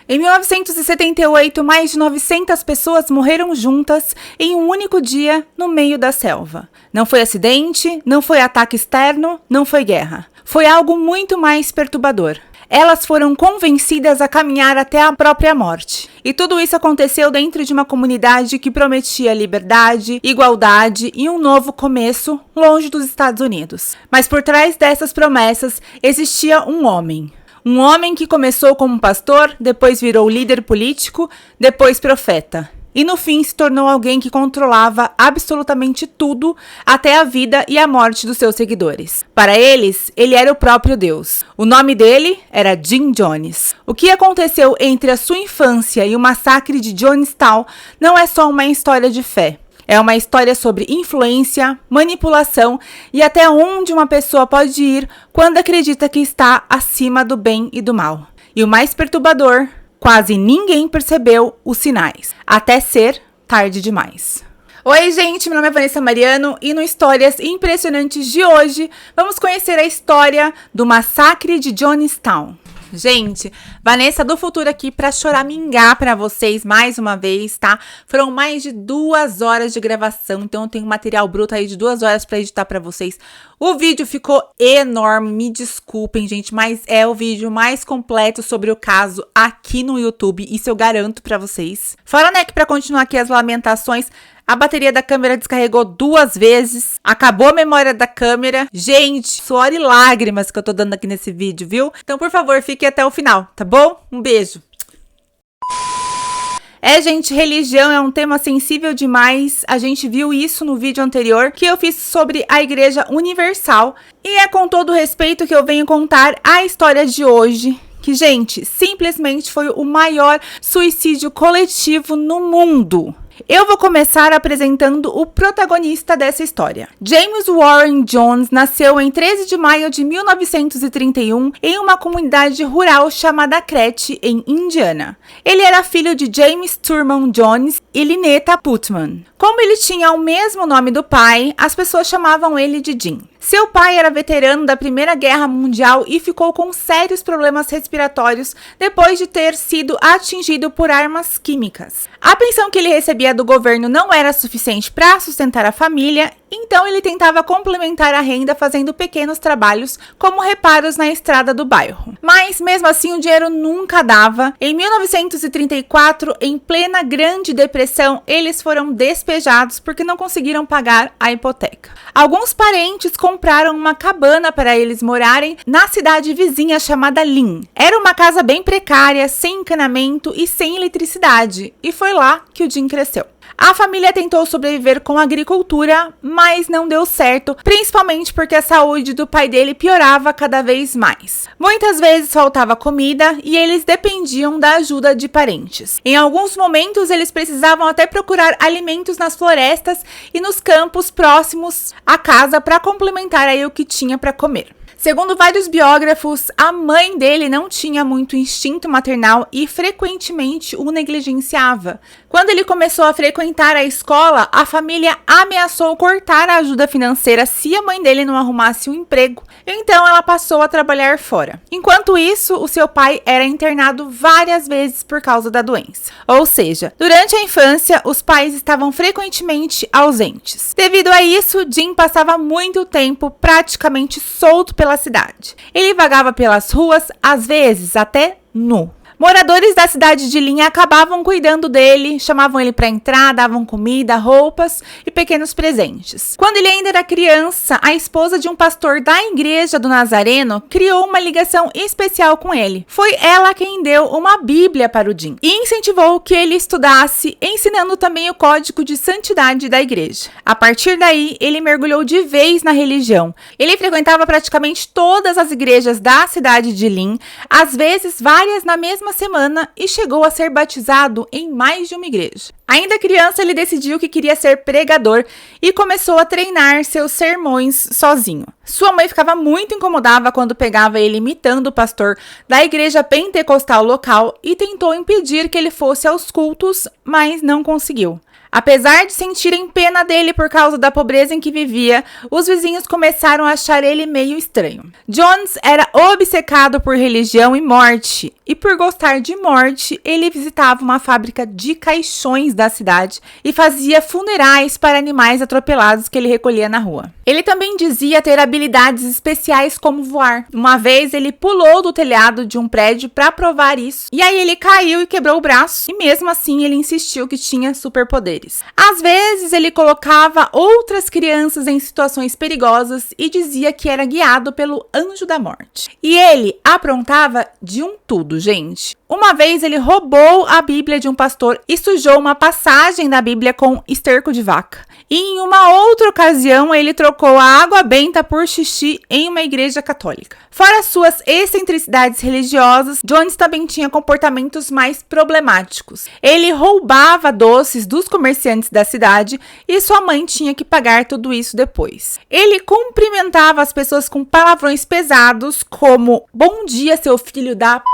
Em 1978, mais de 900 pessoas morreram juntas em um único dia no meio da selva. Não foi acidente, não foi ataque externo, não foi guerra. Foi algo muito mais perturbador. Elas foram convencidas a caminhar até a própria morte. E tudo isso aconteceu dentro de uma comunidade que prometia liberdade, igualdade e um novo começo longe dos Estados Unidos. Mas por trás dessas promessas existia um homem. Um homem que começou como pastor, depois virou líder político, depois profeta. E no fim se tornou alguém que controlava absolutamente tudo, até a vida e a morte dos seus seguidores. Para eles, ele era o próprio Deus. O nome dele era Jim Jones. O que aconteceu entre a sua infância e o massacre de Jonestown não é só uma história de fé. É uma história sobre influência, manipulação e até onde uma pessoa pode ir quando acredita que está acima do bem e do mal. E o mais perturbador, quase ninguém percebeu os sinais, até ser tarde demais. Oi gente, meu nome é Vanessa Mariano e no Histórias Impressionantes de hoje vamos conhecer a história do massacre de Jonestown. Gente, Vanessa do futuro aqui para choramingar para vocês mais uma vez, tá? Foram mais de 2 horas de gravação, então eu tenho material bruto aí de 2 horas para editar para vocês. O vídeo ficou enorme, me desculpem, gente, mas é o vídeo mais completo sobre o caso aqui no YouTube, isso eu garanto para vocês. Fora, né, que para continuar aqui as lamentações, a bateria da câmera descarregou 2 vezes, acabou a memória da câmera. Gente, suor e lágrimas que eu tô dando aqui nesse vídeo, viu? Então, por favor, fique até o final, tá bom? Um beijo! Gente, religião é um tema sensível demais, a gente viu isso no vídeo anterior que eu fiz sobre a Igreja Universal. E é com todo respeito que eu venho contar a história de hoje, que, gente, simplesmente foi o maior suicídio coletivo no mundo. Eu vou começar apresentando o protagonista dessa história. James Warren Jones nasceu em 13 de maio de 1931 em uma comunidade rural chamada Crete, em Indiana. Ele era filho de James Thurman Jones e Lynetta Putman. Como ele tinha o mesmo nome do pai, as pessoas chamavam ele de Jim. Seu pai era veterano da Primeira Guerra Mundial e ficou com sérios problemas respiratórios depois de ter sido atingido por armas químicas. A pensão que ele recebia do governo não era suficiente para sustentar a família, então ele tentava complementar a renda fazendo pequenos trabalhos, como reparos na estrada do bairro. Mas, mesmo assim, o dinheiro nunca dava. Em 1934, em plena Grande Depressão, eles foram despejados porque não conseguiram pagar a hipoteca. Alguns parentes compraram uma cabana para eles morarem na cidade vizinha chamada Lynn. Era uma casa bem precária, sem encanamento e sem eletricidade, e foi lá que o Jim cresceu. A família tentou sobreviver com a agricultura, mas não deu certo, principalmente porque a saúde do pai dele piorava cada vez mais. Muitas vezes faltava comida e eles dependiam da ajuda de parentes. Em alguns momentos, eles precisavam até procurar alimentos nas florestas e nos campos próximos à casa para complementar aí o que tinha para comer. Segundo vários biógrafos, a mãe dele não tinha muito instinto maternal e frequentemente o negligenciava. Quando ele começou a frequentar a escola, a família ameaçou cortar a ajuda financeira se a mãe dele não arrumasse um emprego. Então ela passou a trabalhar fora. Enquanto isso, o seu pai era internado várias vezes por causa da doença. Ou seja, durante a infância, os pais estavam frequentemente ausentes. Devido a isso, Jim passava muito tempo praticamente solto pela cidade. Ele vagava pelas ruas, às vezes até nu. Moradores da cidade de Lynn acabavam cuidando dele, chamavam ele para entrar, davam comida, roupas e pequenos presentes. Quando ele ainda era criança, a esposa de um pastor da igreja do Nazareno criou uma ligação especial com ele. Foi ela quem deu uma Bíblia para o Jim e incentivou que ele estudasse, ensinando também o código de santidade da igreja. A partir daí, ele mergulhou de vez na religião. Ele frequentava praticamente todas as igrejas da cidade de Lynn, às vezes várias na mesma semana, e chegou a ser batizado em mais de uma igreja. Ainda criança, ele decidiu que queria ser pregador e começou a treinar seus sermões sozinho. Sua mãe ficava muito incomodada quando pegava ele imitando o pastor da igreja pentecostal local e tentou impedir que ele fosse aos cultos, mas não conseguiu. Apesar de sentirem pena dele por causa da pobreza em que vivia, os vizinhos começaram a achar ele meio estranho. Jones era obcecado por religião e morte, e por gostar de morte, ele visitava uma fábrica de caixões da cidade e fazia funerais para animais atropelados que ele recolhia na rua. Ele também dizia ter habilidades especiais como voar. Uma vez ele pulou do telhado de um prédio para provar isso, e aí ele caiu e quebrou o braço, e mesmo assim ele insistiu que tinha superpoderes. Às vezes ele colocava outras crianças em situações perigosas e dizia que era guiado pelo anjo da morte. E ele aprontava de um tudo, gente. Uma vez ele roubou a Bíblia de um pastor e sujou uma passagem da Bíblia com esterco de vaca. E em uma outra ocasião ele trocou a água benta por xixi em uma igreja católica. Fora suas excentricidades religiosas, Jones também tinha comportamentos mais problemáticos. Ele roubava doces dos comerciantes da cidade e sua mãe tinha que pagar tudo isso depois. Ele cumprimentava as pessoas com palavrões pesados como "bom dia, seu filho da p***",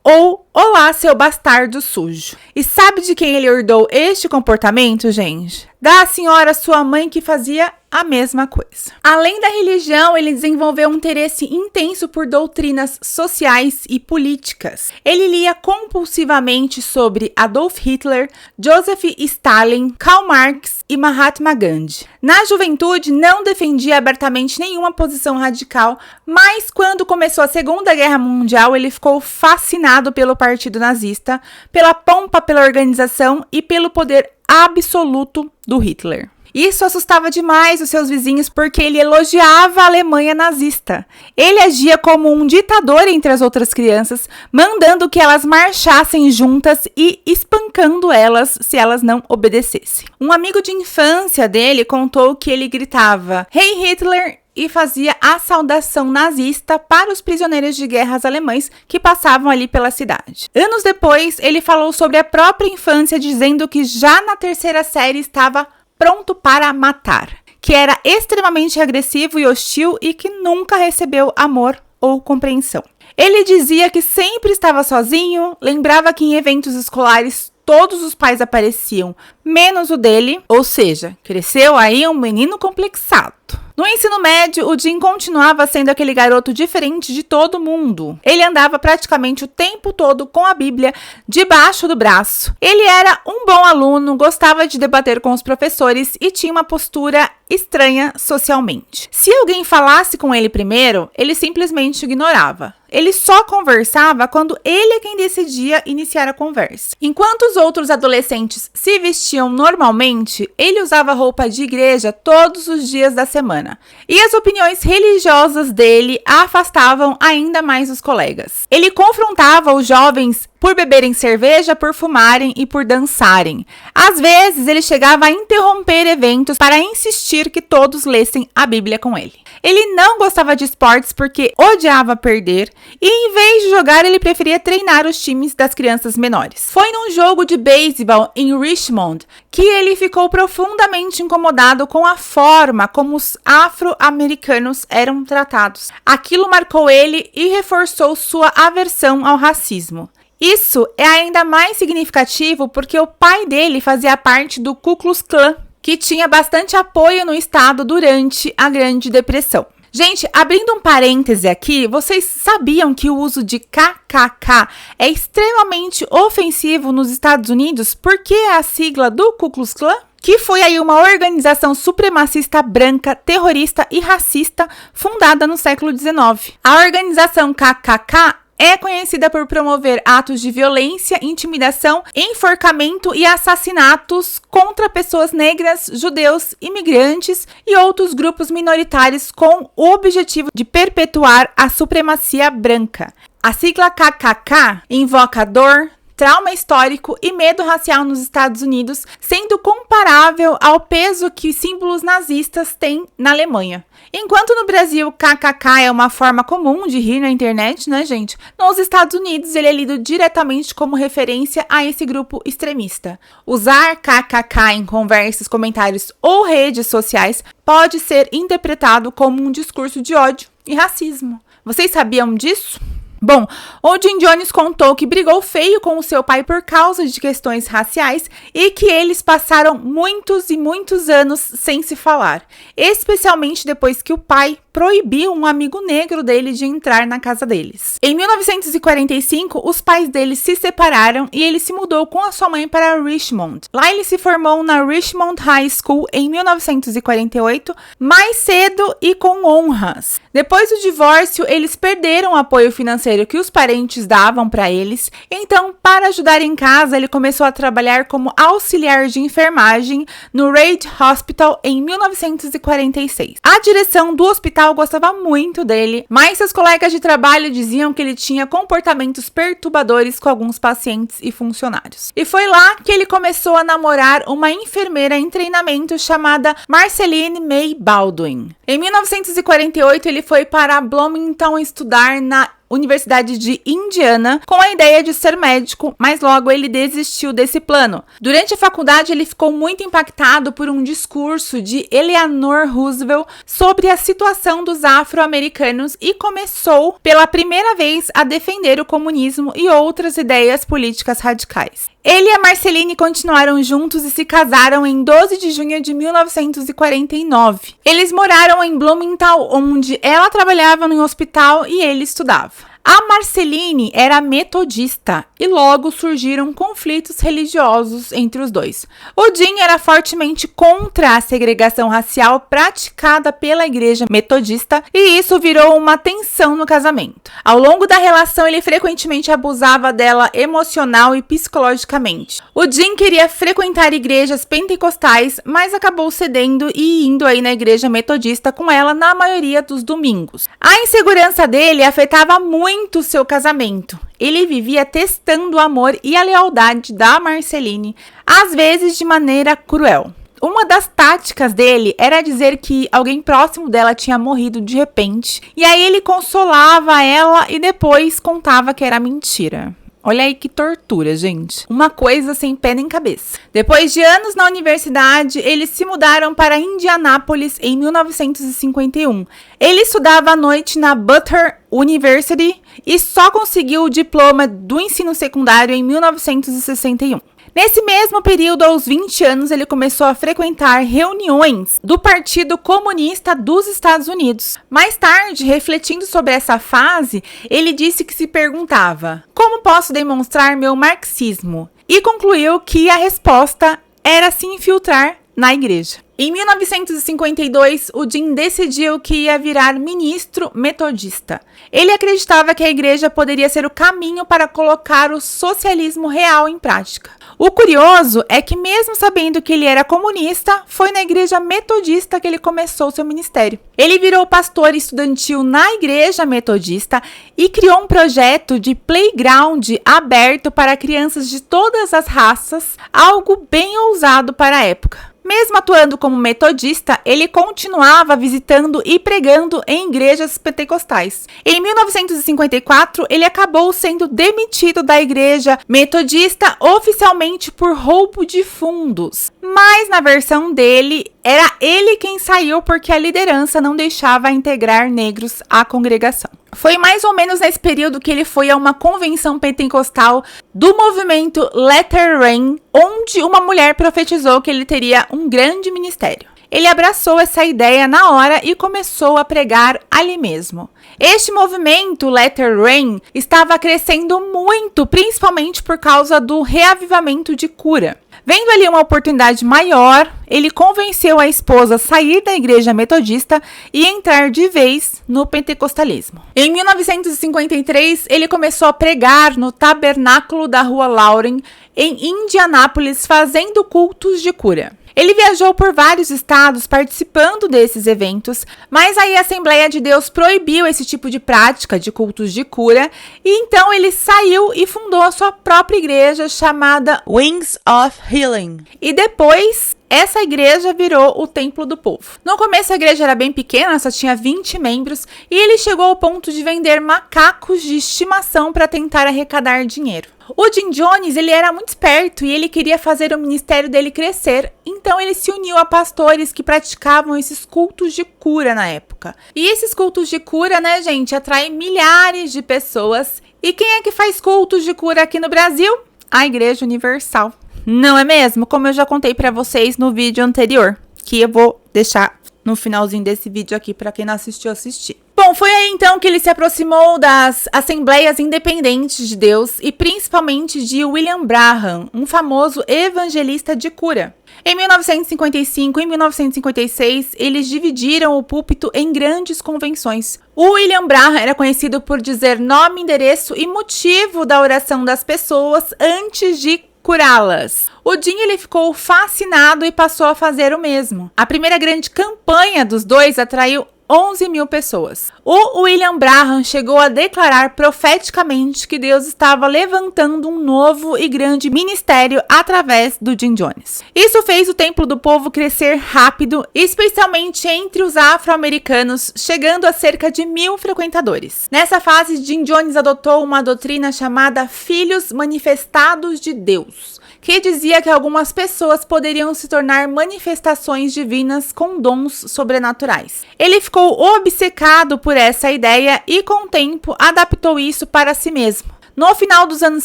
ou "olá, seu bastardo sujo". E sabe de quem ele herdou este comportamento, gente? Da senhora sua mãe, que fazia a mesma coisa. Além da religião, ele desenvolveu um interesse intenso por doutrinas sociais e políticas. Ele lia compulsivamente sobre Adolf Hitler, Joseph Stalin, Karl Marx e Mahatma Gandhi. Na juventude, não defendia abertamente nenhuma posição radical, mas quando começou a Segunda Guerra Mundial, ele ficou fascinado pelo Partido Nazista, pela pompa pela organização e pelo poder absoluto do Hitler. Isso assustava demais os seus vizinhos porque ele elogiava a Alemanha nazista. Ele agia como um ditador entre as outras crianças, mandando que elas marchassem juntas e espancando elas se elas não obedecessem. Um amigo de infância dele contou que ele gritava "Hey Hitler!" e fazia a saudação nazista para os prisioneiros de guerras alemães que passavam ali pela cidade. Anos depois, ele falou sobre a própria infância, dizendo que já na terceira série estava pronto para matar, que era extremamente agressivo e hostil e que nunca recebeu amor ou compreensão. Ele dizia que sempre estava sozinho, lembrava que em eventos escolares todos os pais apareciam, menos o dele, ou seja, cresceu aí um menino complexado. No ensino médio, o Jim continuava sendo aquele garoto diferente de todo mundo. Ele andava praticamente o tempo todo com a Bíblia debaixo do braço. Ele era um bom aluno, gostava de debater com os professores e tinha uma postura estranha socialmente. Se alguém falasse com ele primeiro, ele simplesmente ignorava. Ele só conversava quando ele é quem decidia iniciar a conversa. Enquanto os outros adolescentes se vestiam normalmente, ele usava roupa de igreja todos os dias da semana. E as opiniões religiosas dele afastavam ainda mais os colegas. Ele confrontava os jovens por beberem cerveja, por fumarem e por dançarem. Às vezes, ele chegava a interromper eventos para insistir que todos lessem a Bíblia com ele. Ele não gostava de esportes porque odiava perder e, em vez de jogar, ele preferia treinar os times das crianças menores. Foi num jogo de beisebol em Richmond que ele ficou profundamente incomodado com a forma como os afro-americanos eram tratados. Aquilo marcou ele e reforçou sua aversão ao racismo. Isso é ainda mais significativo porque o pai dele fazia parte do Ku Klux Klan, que tinha bastante apoio no estado durante a Grande Depressão. Gente, abrindo um parêntese aqui, vocês sabiam que o uso de KKK é extremamente ofensivo nos Estados Unidos porque é a sigla do Ku Klux Klan? Que foi aí uma organização supremacista branca, terrorista e racista fundada no século XIX. A organização KKK é conhecida por promover atos de violência, intimidação, enforcamento e assassinatos contra pessoas negras, judeus, imigrantes e outros grupos minoritários com o objetivo de perpetuar a supremacia branca. A sigla KKK invoca dor, trauma histórico e medo racial nos Estados Unidos, sendo comparável ao peso que símbolos nazistas têm na Alemanha. Enquanto no Brasil KKK é uma forma comum de rir na internet, né, gente? Nos Estados Unidos ele é lido diretamente como referência a esse grupo extremista. Usar KKK em conversas, comentários ou redes sociais pode ser interpretado como um discurso de ódio e racismo. Vocês sabiam disso? Bom, o Jim Jones contou que brigou feio com o seu pai por causa de questões raciais e que eles passaram muitos e muitos anos sem se falar, especialmente depois que o pai proibiu um amigo negro dele de entrar na casa deles. Em 1945, os pais dele se separaram e ele se mudou com a sua mãe para Richmond. Lá ele se formou na Richmond High School em 1948, mais cedo e com honras. Depois do divórcio, eles perderam o apoio financeiro que os parentes davam para eles, então, para ajudar em casa, ele começou a trabalhar como auxiliar de enfermagem no Reid Hospital em 1946. A direção do hospital gostava muito dele, mas seus colegas de trabalho diziam que ele tinha comportamentos perturbadores com alguns pacientes e funcionários. E foi lá que ele começou a namorar uma enfermeira em treinamento chamada Marceline May Baldwin. Em 1948, ele foi para Bloomington estudar na Universidade de Indiana, com a ideia de ser médico, mas logo ele desistiu desse plano. Durante a faculdade, ele ficou muito impactado por um discurso de Eleanor Roosevelt sobre a situação dos afro-americanos e começou, pela primeira vez, a defender o comunismo e outras ideias políticas radicais. Ele e a Marceline continuaram juntos e se casaram em 12 de junho de 1949. Eles moraram em Bloomington, onde ela trabalhava no hospital e ele estudava. A Marceline era metodista e logo surgiram conflitos religiosos entre os dois. O Jim era fortemente contra a segregação racial praticada pela igreja metodista e isso virou uma tensão no casamento. Ao longo da relação, ele frequentemente abusava dela emocional e psicologicamente. O Jim queria frequentar igrejas pentecostais, mas acabou cedendo e indo aí na igreja metodista com ela na maioria dos domingos. A insegurança dele afetava muito seu casamento. Ele vivia testando o amor e a lealdade da Marceline, às vezes de maneira cruel. Uma das táticas dele era dizer que alguém próximo dela tinha morrido de repente, e aí ele consolava ela e depois contava que era mentira. Olha aí que tortura, gente. Uma coisa sem pé nem cabeça. Depois de anos na universidade, eles se mudaram para Indianápolis em 1951. Ele estudava à noite na Butler University e só conseguiu o diploma do ensino secundário em 1961. Nesse mesmo período, aos 20 anos, ele começou a frequentar reuniões do Partido Comunista dos Estados Unidos. Mais tarde, refletindo sobre essa fase, ele disse que se perguntava: como posso demonstrar meu marxismo? E concluiu que a resposta era se infiltrar na igreja. Em 1952, o Jim decidiu que ia virar ministro metodista. Ele acreditava que a igreja poderia ser o caminho para colocar o socialismo real em prática. O curioso é que, mesmo sabendo que ele era comunista, foi na igreja metodista que ele começou seu ministério. Ele virou pastor estudantil na igreja metodista e criou um projeto de playground aberto para crianças de todas as raças, algo bem ousado para a época. Mesmo atuando como metodista, ele continuava visitando e pregando em igrejas pentecostais. Em 1954, ele acabou sendo demitido da igreja metodista oficialmente por roubo de fundos. Mas na versão dele, era ele quem saiu porque a liderança não deixava integrar negros à congregação. Foi mais ou menos nesse período que ele foi a uma convenção pentecostal do movimento Latter Rain, onde uma mulher profetizou que ele teria um grande ministério. Ele abraçou essa ideia na hora e começou a pregar ali mesmo. Este movimento, Latter Rain, estava crescendo muito, principalmente por causa do reavivamento de cura. Vendo ali uma oportunidade maior, ele convenceu a esposa a sair da igreja metodista e entrar de vez no pentecostalismo. Em 1953, ele começou a pregar no tabernáculo da Rua Lauren, em Indianápolis, fazendo cultos de cura. Ele viajou por vários estados participando desses eventos, mas aí a Assembleia de Deus proibiu esse tipo de prática de cultos de cura, e então ele saiu e fundou a sua própria igreja chamada Wings of Healing. E depois essa igreja virou o Templo do Povo. No começo a igreja era bem pequena, só tinha 20 membros, e ele chegou ao ponto de vender macacos de estimação para tentar arrecadar dinheiro. O Jim Jones, ele era muito esperto e ele queria fazer o ministério dele crescer, então ele se uniu a pastores que praticavam esses cultos de cura na época. E esses cultos de cura, né, gente, atraem milhares de pessoas. E quem é que faz cultos de cura aqui no Brasil? A Igreja Universal. Não é mesmo? Como eu já contei para vocês no vídeo anterior, que eu vou deixar no finalzinho desse vídeo aqui para quem não assistiu assistir. Bom, foi aí então que ele se aproximou das Assembleias Independentes de Deus e principalmente de William Branham, um famoso evangelista de cura. Em 1955 e 1956, eles dividiram o púlpito em grandes convenções. O William Branham era conhecido por dizer nome, endereço e motivo da oração das pessoas antes de curá-las. O Jim, ele ficou fascinado e passou a fazer o mesmo. A primeira grande campanha dos dois atraiu 11 mil pessoas. O William Branham chegou a declarar profeticamente que Deus estava levantando um novo e grande ministério através do Jim Jones. Isso fez o Templo do Povo crescer rápido, especialmente entre os afro-americanos, chegando a cerca de 1.000 frequentadores. Nessa fase, Jim Jones adotou uma doutrina chamada Filhos Manifestados de Deus, que dizia que algumas pessoas poderiam se tornar manifestações divinas com dons sobrenaturais. Ele ficou obcecado por essa ideia e, com o tempo, adaptou isso para si mesmo. No final dos anos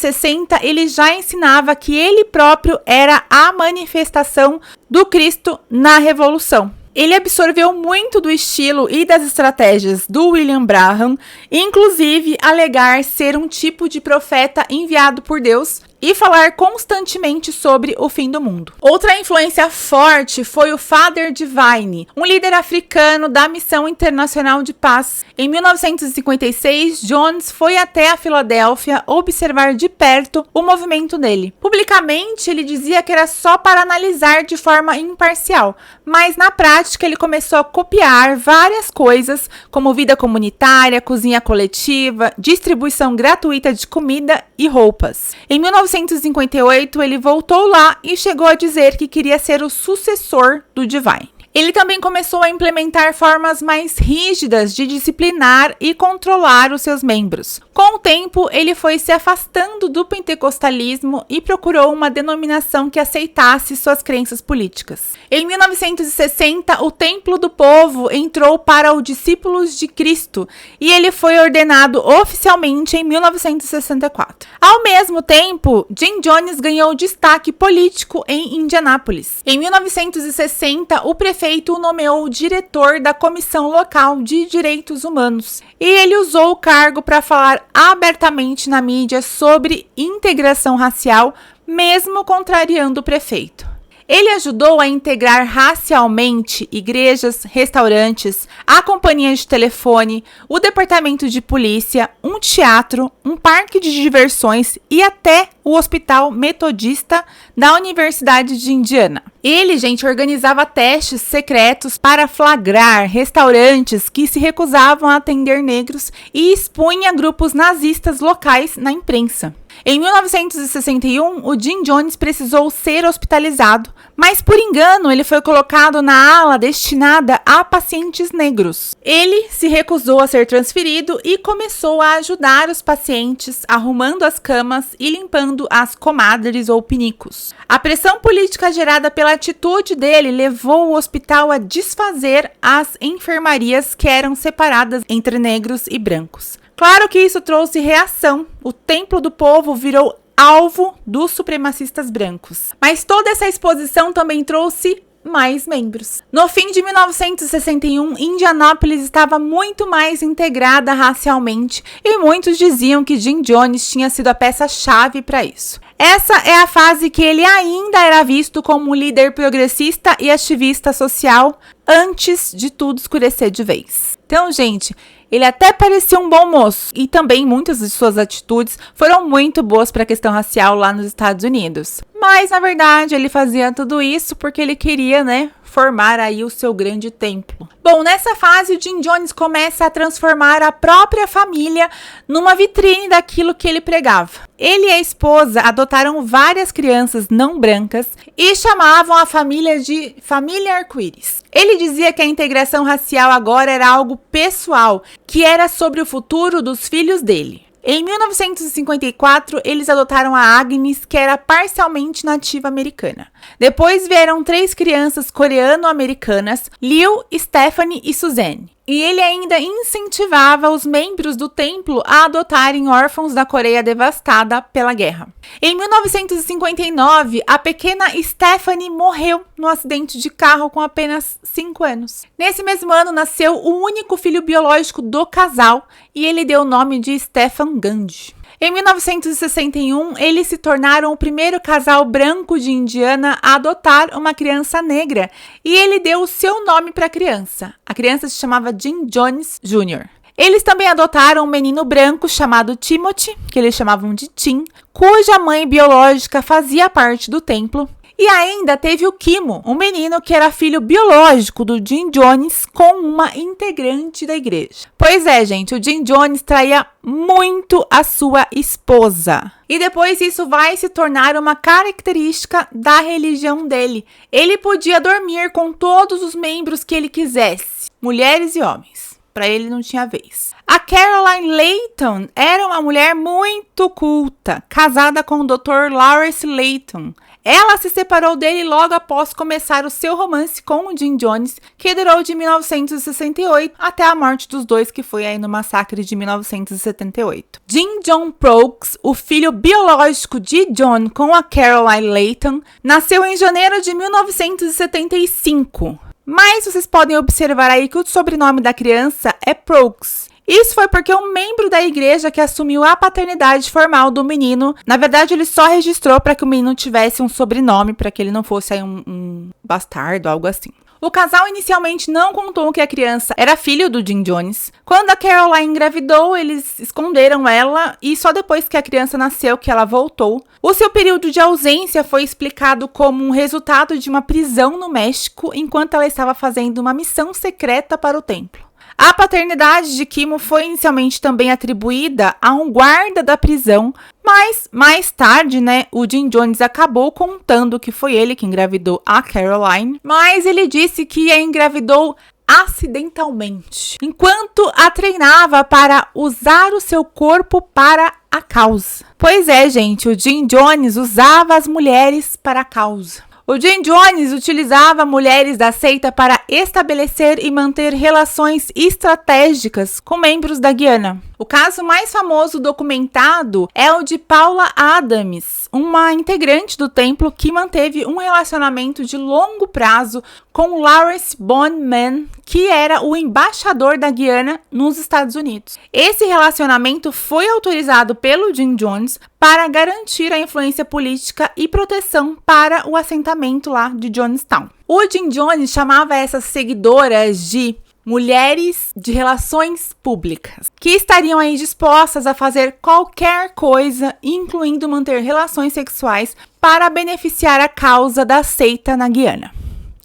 60, ele já ensinava que ele próprio era a manifestação do Cristo na Revolução. Ele absorveu muito do estilo e das estratégias do William Branham, inclusive alegar ser um tipo de profeta enviado por Deus e falar constantemente sobre o fim do mundo. Outra influência forte foi o Father Divine, um líder africano da Missão Internacional de Paz. Em 1956, Jones foi até a Filadélfia observar de perto o movimento dele. Publicamente, ele dizia que era só para analisar de forma imparcial, mas na prática ele começou a copiar várias coisas, como vida comunitária, cozinha coletiva, distribuição gratuita de comida e roupas. Em 1958, ele voltou lá e chegou a dizer que queria ser o sucessor do Divine. Ele também começou a implementar formas mais rígidas de disciplinar e controlar os seus membros. Com o tempo, ele foi se afastando do pentecostalismo e procurou uma denominação que aceitasse suas crenças políticas. Em 1960, o Templo do Povo entrou para os Discípulos de Cristo e ele foi ordenado oficialmente em 1964. Ao mesmo tempo, Jim Jones ganhou destaque político em Indianápolis. Em 1960, o prefeito o nomeou diretor da Comissão Local de Direitos Humanos. E ele usou o cargo para falar abertamente na mídia sobre integração racial, mesmo contrariando o prefeito. Ele ajudou a integrar racialmente igrejas, restaurantes, a companhia de telefone, o departamento de polícia, um teatro, um parque de diversões e até o Hospital Metodista da Universidade de Indiana. Ele, gente, organizava testes secretos para flagrar restaurantes que se recusavam a atender negros e expunha grupos nazistas locais na imprensa. Em 1961, o Jim Jones precisou ser hospitalizado, mas por engano ele foi colocado na ala destinada a pacientes negros. Ele se recusou a ser transferido e começou a ajudar os pacientes, arrumando as camas e limpando as comadres ou pinicos. A pressão política gerada pela atitude dele levou o hospital a desfazer as enfermarias que eram separadas entre negros e brancos. Claro que isso trouxe reação. O Templo do Povo virou alvo dos supremacistas brancos. Mas toda essa exposição também trouxe mais membros. No fim de 1961, Indianápolis estava muito mais integrada racialmente e muitos diziam que Jim Jones tinha sido a peça-chave para isso. Essa é a fase que ele ainda era visto como um líder progressista e ativista social antes de tudo escurecer de vez. Então, gente, ele até parecia um bom moço e também muitas de suas atitudes foram muito boas para a questão racial lá nos Estados Unidos. Mas, na verdade, ele fazia tudo isso porque ele queria, formar aí o seu grande templo. Bom, nessa fase o Jim Jones começa a transformar a própria família numa vitrine daquilo que ele pregava. Ele e a esposa adotaram várias crianças não brancas e chamavam a família de família arco-íris. Ele dizia que a integração racial agora era algo pessoal, que era sobre o futuro dos filhos dele. Em 1954, eles adotaram a Agnes, que era parcialmente nativa americana. Depois vieram 3 crianças coreano-americanas, Liu, Stephanie e Suzanne. E ele ainda incentivava os membros do templo a adotarem órfãos da Coreia devastada pela guerra. Em 1959, a pequena Stephanie morreu num acidente de carro com apenas 5 anos. Nesse mesmo ano, nasceu o único filho biológico do casal e ele deu o nome de Stephan Gandhi. Em 1961, eles se tornaram o primeiro casal branco de Indiana a adotar uma criança negra e ele deu o seu nome para a criança. A criança se chamava Jim Jones Jr. Eles também adotaram um menino branco chamado Timothy, que eles chamavam de Tim, cuja mãe biológica fazia parte do templo. E ainda teve o Kimo, um menino que era filho biológico do Jim Jones com uma integrante da igreja. Pois é, gente, o Jim Jones traía muito a sua esposa. E depois isso vai se tornar uma característica da religião dele. Ele podia dormir com todos os membros que ele quisesse, mulheres e homens. Para ele não tinha vez. A Caroline Layton era uma mulher muito culta, casada com o Dr. Lawrence Layton. Ela se separou dele logo após começar o seu romance com o Jim Jones, que durou de 1968 até a morte dos dois, que foi aí no massacre de 1978. Jim John Prokes, o filho biológico de John com a Caroline Layton, nasceu em janeiro de 1975. Mas vocês podem observar aí que o sobrenome da criança é Prokes. Isso foi porque um membro da igreja que assumiu a paternidade formal do menino, na verdade ele só registrou para que o menino tivesse um sobrenome, para que ele não fosse aí um bastardo, algo assim. O casal inicialmente não contou que a criança era filho do Jim Jones. Quando a Caroline engravidou, eles esconderam ela e só depois que a criança nasceu que ela voltou. O seu período de ausência foi explicado como um resultado de uma prisão no México enquanto ela estava fazendo uma missão secreta para o templo. A paternidade de Kimo foi inicialmente também atribuída a um guarda da prisão, mas mais tarde, o Jim Jones acabou contando que foi ele que engravidou a Caroline, mas ele disse que a engravidou acidentalmente, enquanto a treinava para usar o seu corpo para a causa. Pois é, gente, o Jim Jones usava as mulheres para a causa. O Jim Jones utilizava mulheres da seita para estabelecer e manter relações estratégicas com membros da Guiana. O caso mais famoso documentado é o de Paula Adams, uma integrante do templo que manteve um relacionamento de longo prazo com Lawrence Bondman, que era o embaixador da Guiana nos Estados Unidos. Esse relacionamento foi autorizado pelo Jim Jones para garantir a influência política e proteção para o assentamento lá de Jonestown. O Jim Jones chamava essas seguidoras de mulheres de relações públicas, que estariam aí dispostas a fazer qualquer coisa, incluindo manter relações sexuais, para beneficiar a causa da seita na Guiana.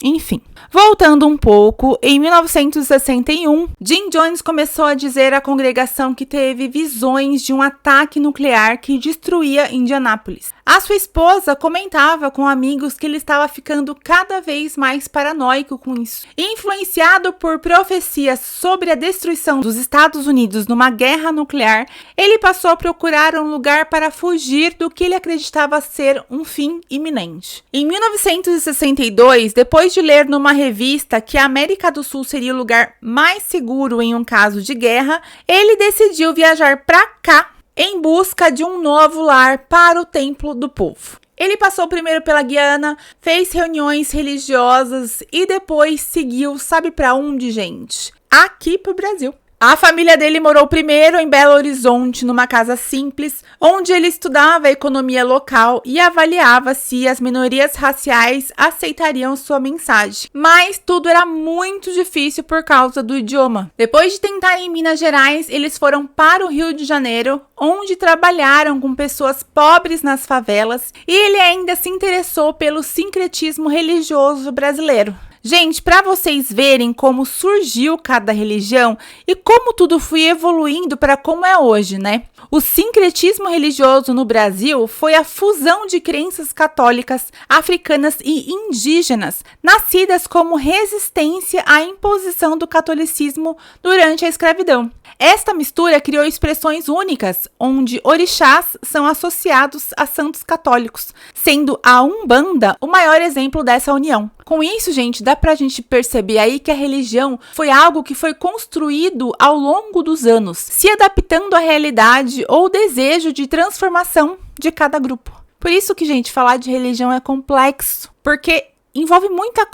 Enfim, voltando um pouco, em 1961, Jim Jones começou a dizer à congregação que teve visões de um ataque nuclear que destruía Indianápolis. A sua esposa comentava com amigos que ele estava ficando cada vez mais paranoico com isso. Influenciado por profecias sobre a destruição dos Estados Unidos numa guerra nuclear, ele passou a procurar um lugar para fugir do que ele acreditava ser um fim iminente. Em 1962, depois de ler numa revista que a América do Sul seria o lugar mais seguro em um caso de guerra, ele decidiu viajar para cá em busca de um novo lar para o Templo do Povo. Ele passou primeiro pela Guiana, fez reuniões religiosas e depois seguiu, sabe para onde, gente? Aqui pro Brasil. A família dele morou primeiro em Belo Horizonte, numa casa simples, onde ele estudava a economia local e avaliava se as minorias raciais aceitariam sua mensagem. Mas tudo era muito difícil por causa do idioma. Depois de tentar em Minas Gerais, eles foram para o Rio de Janeiro, onde trabalharam com pessoas pobres nas favelas, e ele ainda se interessou pelo sincretismo religioso brasileiro. Gente, para vocês verem como surgiu cada religião e como tudo foi evoluindo para como é hoje, né? O sincretismo religioso no Brasil foi a fusão de crenças católicas, africanas e indígenas, nascidas como resistência à imposição do catolicismo durante a escravidão. Esta mistura criou expressões únicas, onde orixás são associados a santos católicos, sendo a Umbanda o maior exemplo dessa união. Com isso, gente, dá pra gente perceber aí que a religião foi algo que foi construído ao longo dos anos, se adaptando à realidade ou desejo de transformação de cada grupo. Por isso que, gente, falar de religião é complexo, porque envolve muita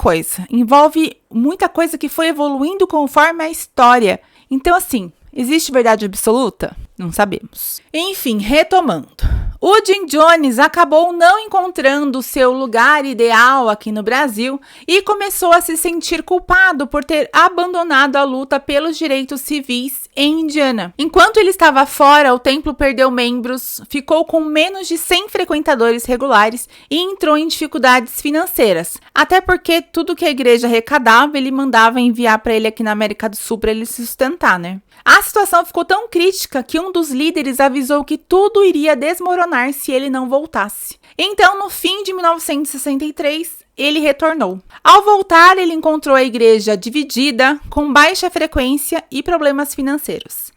coisa que foi evoluindo conforme a história. Então, assim, existe verdade absoluta? Não sabemos. Enfim, retomando. O Jim Jones acabou não encontrando seu lugar ideal aqui no Brasil e começou a se sentir culpado por ter abandonado a luta pelos direitos civis em Indiana. Enquanto ele estava fora, o templo perdeu membros, ficou com menos de 100 frequentadores regulares e entrou em dificuldades financeiras. Até porque tudo que a igreja arrecadava, ele mandava enviar para ele aqui na América do Sul para ele se sustentar, né? A situação ficou tão crítica que um dos líderes avisou que tudo iria desmoronar se ele não voltasse. Então, no fim de 1963, ele retornou. Ao voltar, ele encontrou a igreja dividida, com baixa frequência e problemas financeiros.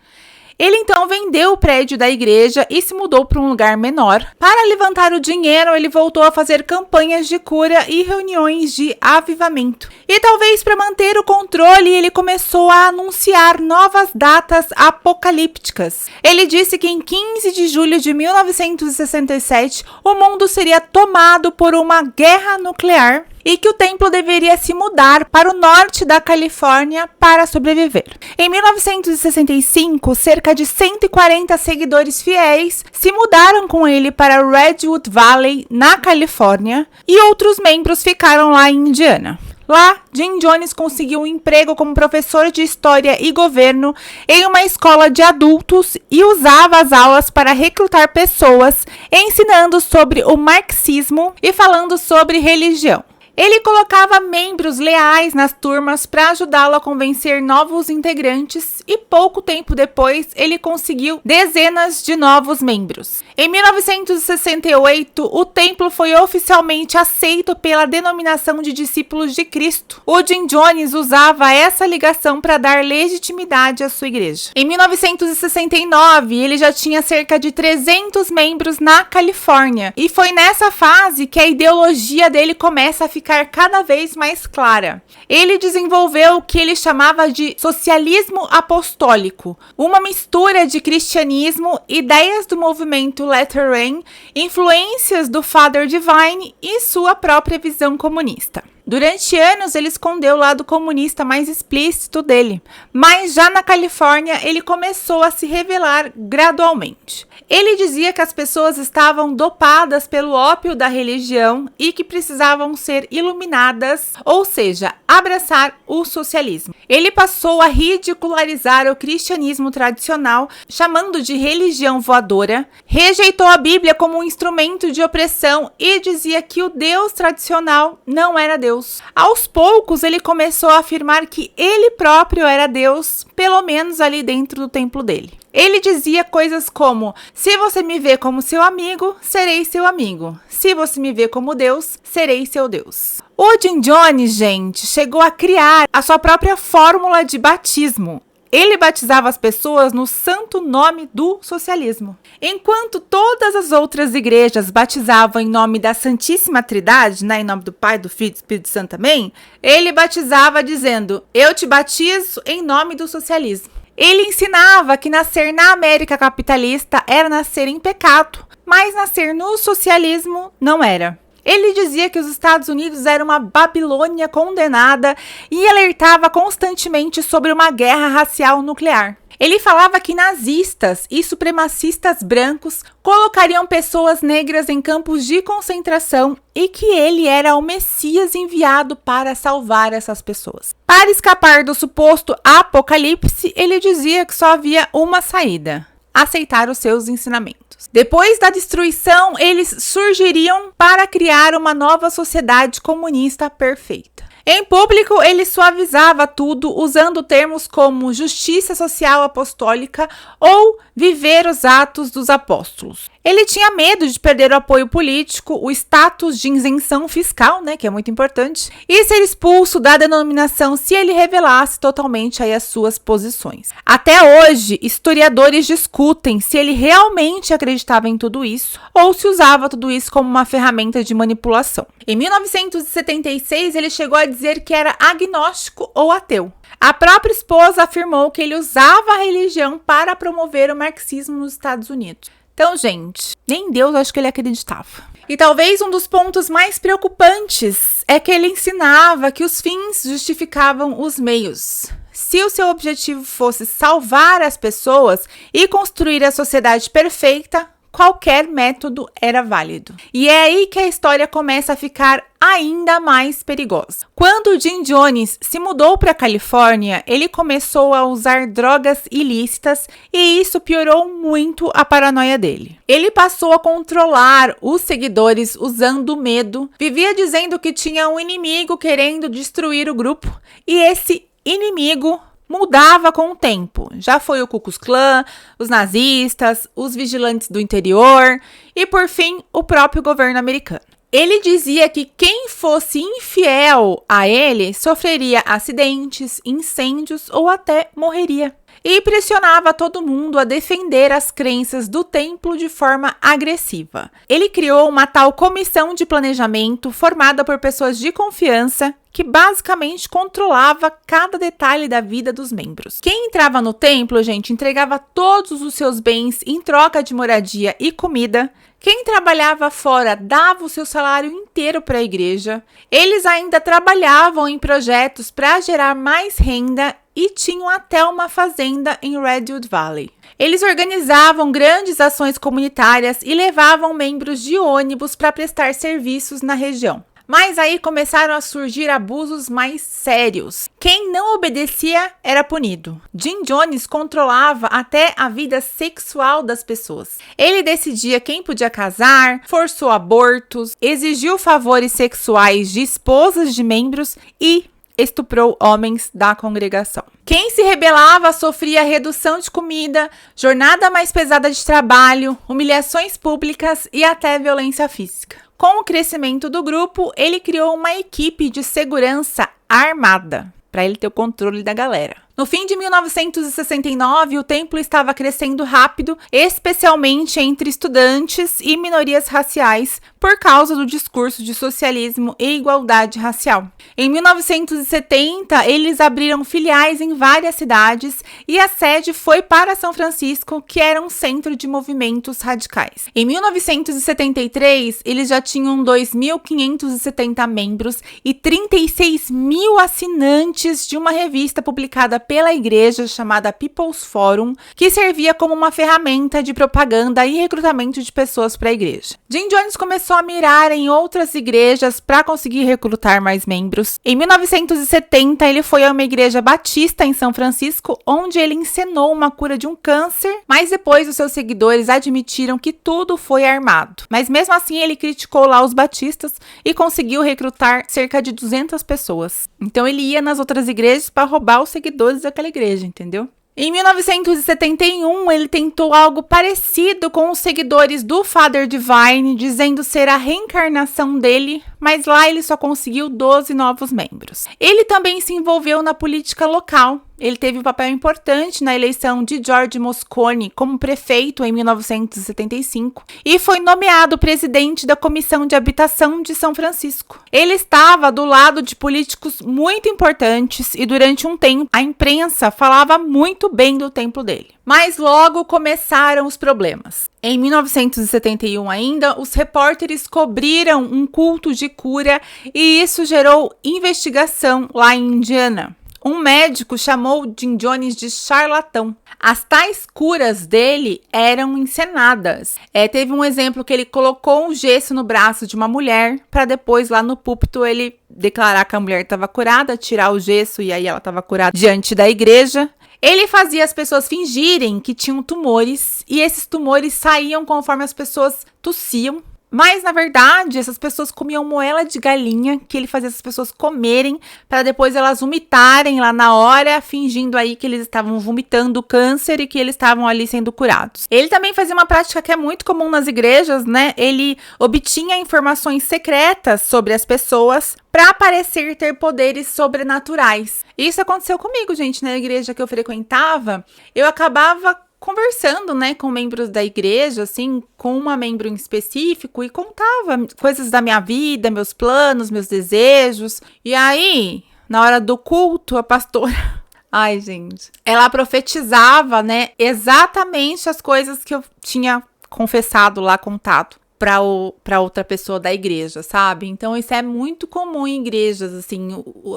Ele então vendeu o prédio da igreja e se mudou para um lugar menor. Para levantar o dinheiro, ele voltou a fazer campanhas de cura e reuniões de avivamento. E talvez para manter o controle, ele começou a anunciar novas datas apocalípticas. Ele disse que em 15 de julho de 1967, o mundo seria tomado por uma guerra nuclear e que o templo deveria se mudar para o norte da Califórnia para sobreviver. Em 1965, cerca de 140 seguidores fiéis se mudaram com ele para Redwood Valley, na Califórnia, e outros membros ficaram lá em Indiana. Lá, Jim Jones conseguiu um emprego como professor de História e Governo em uma escola de adultos e usava as aulas para recrutar pessoas, ensinando sobre o marxismo e falando sobre religião. Ele colocava membros leais nas turmas para ajudá-lo a convencer novos integrantes e pouco tempo depois ele conseguiu dezenas de novos membros. Em 1968, o templo foi oficialmente aceito pela denominação de discípulos de Cristo. O Jim Jones usava essa ligação para dar legitimidade à sua igreja. Em 1969, ele já tinha cerca de 300 membros na Califórnia e foi nessa fase que a ideologia dele começa a ficar cada vez mais clara. Ele desenvolveu o que ele chamava de socialismo apostólico, uma mistura de cristianismo, ideias do movimento Letter Rain, influências do Father Divine e sua própria visão comunista. Durante anos, ele escondeu o lado comunista mais explícito dele, mas já na Califórnia, ele começou a se revelar gradualmente. Ele dizia que as pessoas estavam dopadas pelo ópio da religião e que precisavam ser iluminadas, ou seja, abraçar o socialismo. Ele passou a ridicularizar o cristianismo tradicional, chamando de religião voadora, rejeitou a Bíblia como um instrumento de opressão e dizia que o Deus tradicional não era Deus. Aos poucos, ele começou a afirmar que ele próprio era Deus, pelo menos ali dentro do templo dele. Ele dizia coisas como: se você me vê como seu amigo, serei seu amigo. Se você me vê como Deus, serei seu Deus. O Jim Jones, gente, chegou a criar a sua própria fórmula de batismo. Ele batizava as pessoas no santo nome do socialismo. Enquanto todas as outras igrejas batizavam em nome da Santíssima Trindade, né, em nome do Pai, do Filho e do Espírito Santo também, ele batizava dizendo: eu te batizo em nome do socialismo. Ele ensinava que nascer na América capitalista era nascer em pecado, mas nascer no socialismo não era. Ele dizia que os Estados Unidos eram uma Babilônia condenada e alertava constantemente sobre uma guerra racial nuclear. Ele falava que nazistas e supremacistas brancos colocariam pessoas negras em campos de concentração e que ele era o Messias enviado para salvar essas pessoas. Para escapar do suposto apocalipse, ele dizia que só havia uma saída: aceitar os seus ensinamentos. Depois da destruição, eles surgiriam para criar uma nova sociedade comunista perfeita. Em público, ele suavizava tudo usando termos como justiça social apostólica ou viver os atos dos apóstolos. Ele tinha medo de perder o apoio político, o status de isenção fiscal, que é muito importante, e ser expulso da denominação se ele revelasse totalmente aí as suas posições. Até hoje, historiadores discutem se ele realmente acreditava em tudo isso ou se usava tudo isso como uma ferramenta de manipulação. Em 1976, ele chegou a dizer que era agnóstico ou ateu. A própria esposa afirmou que ele usava a religião para promover o marxismo nos Estados Unidos. Então, gente, nem Deus acho que ele acreditava. E talvez um dos pontos mais preocupantes é que ele ensinava que os fins justificavam os meios. Se o seu objetivo fosse salvar as pessoas e construir a sociedade perfeita, qualquer método era válido. E é aí que a história começa a ficar ainda mais perigosa. Quando Jim Jones se mudou para a Califórnia, ele começou a usar drogas ilícitas e isso piorou muito a paranoia dele. Ele passou a controlar os seguidores usando medo, vivia dizendo que tinha um inimigo querendo destruir o grupo e esse inimigo mudava com o tempo. Já foi o Ku Klux Klan, os nazistas, os vigilantes do interior e, por fim, o próprio governo americano. Ele dizia que quem fosse infiel a ele sofreria acidentes, incêndios ou até morreria. E pressionava todo mundo a defender as crenças do templo de forma agressiva. Ele criou uma tal comissão de planejamento formada por pessoas de confiança que basicamente controlava cada detalhe da vida dos membros. Quem entrava no templo, gente, entregava todos os seus bens em troca de moradia e comida. Quem trabalhava fora dava o seu salário inteiro para a igreja. Eles ainda trabalhavam em projetos para gerar mais renda e tinham até uma fazenda em Redwood Valley. Eles organizavam grandes ações comunitárias e levavam membros de ônibus para prestar serviços na região. Mas aí começaram a surgir abusos mais sérios. Quem não obedecia era punido. Jim Jones controlava até a vida sexual das pessoas. Ele decidia quem podia casar, forçou abortos, exigiu favores sexuais de esposas de membros e estuprou homens da congregação. Quem se rebelava sofria redução de comida, jornada mais pesada de trabalho, humilhações públicas e até violência física. Com o crescimento do grupo, ele criou uma equipe de segurança armada para ele ter o controle da galera. No fim de 1969, o templo estava crescendo rápido, especialmente entre estudantes e minorias raciais, por causa do discurso de socialismo e igualdade racial. Em 1970, eles abriram filiais em várias cidades e a sede foi para São Francisco, que era um centro de movimentos radicais. Em 1973, eles já tinham 2.570 membros e 36 mil assinantes de uma revista publicada pela igreja chamada People's Forum, que servia como uma ferramenta de propaganda e recrutamento de pessoas para a igreja. Jim Jones começou a mirar em outras igrejas para conseguir recrutar mais membros. Em 1970, ele foi a uma igreja batista em São Francisco, onde ele encenou uma cura de um câncer, mas depois os seus seguidores admitiram que tudo foi armado. Mas mesmo assim, ele criticou lá os batistas e conseguiu recrutar cerca de 200 pessoas. Então ele ia nas outras igrejas para roubar os seguidores daquela igreja, entendeu? Em 1971, ele tentou algo parecido com os seguidores do Father Divine, dizendo ser a reencarnação dele, mas lá ele só conseguiu 12 novos membros. Ele também se envolveu na política local. Ele teve um papel importante na eleição de George Moscone como prefeito em 1975 e foi nomeado presidente da Comissão de Habitação de São Francisco. Ele estava do lado de políticos muito importantes e durante um tempo a imprensa falava muito bem do templo dele. Mas logo começaram os problemas. Em 1971 ainda, os repórteres cobriram um culto de cura e isso gerou investigação lá em Indiana. Um médico chamou Jim Jones de charlatão. As tais curas dele eram encenadas. Teve um exemplo que ele colocou um gesso no braço de uma mulher para depois lá no púlpito ele declarar que a mulher estava curada, tirar o gesso e aí ela estava curada diante da igreja. Ele fazia as pessoas fingirem que tinham tumores e esses tumores saíam conforme as pessoas tossiam. Mas, na verdade, essas pessoas comiam moela de galinha, que ele fazia essas pessoas comerem, para depois elas vomitarem lá na hora, fingindo aí que eles estavam vomitando câncer e que eles estavam ali sendo curados. Ele também fazia uma prática que é muito comum nas igrejas, né? Ele obtinha informações secretas sobre as pessoas para parecer ter poderes sobrenaturais. Isso aconteceu comigo, gente, na igreja que eu frequentava. Eu acabava conversando, né, com membros da igreja, assim, com uma membro em específico, e contava coisas da minha vida, meus planos, meus desejos. E aí, na hora do culto, a pastora... Ai, gente. Ela profetizava, né, exatamente as coisas que eu tinha confessado lá, contado para outra pessoa da igreja, sabe? Então, isso é muito comum em igrejas, assim,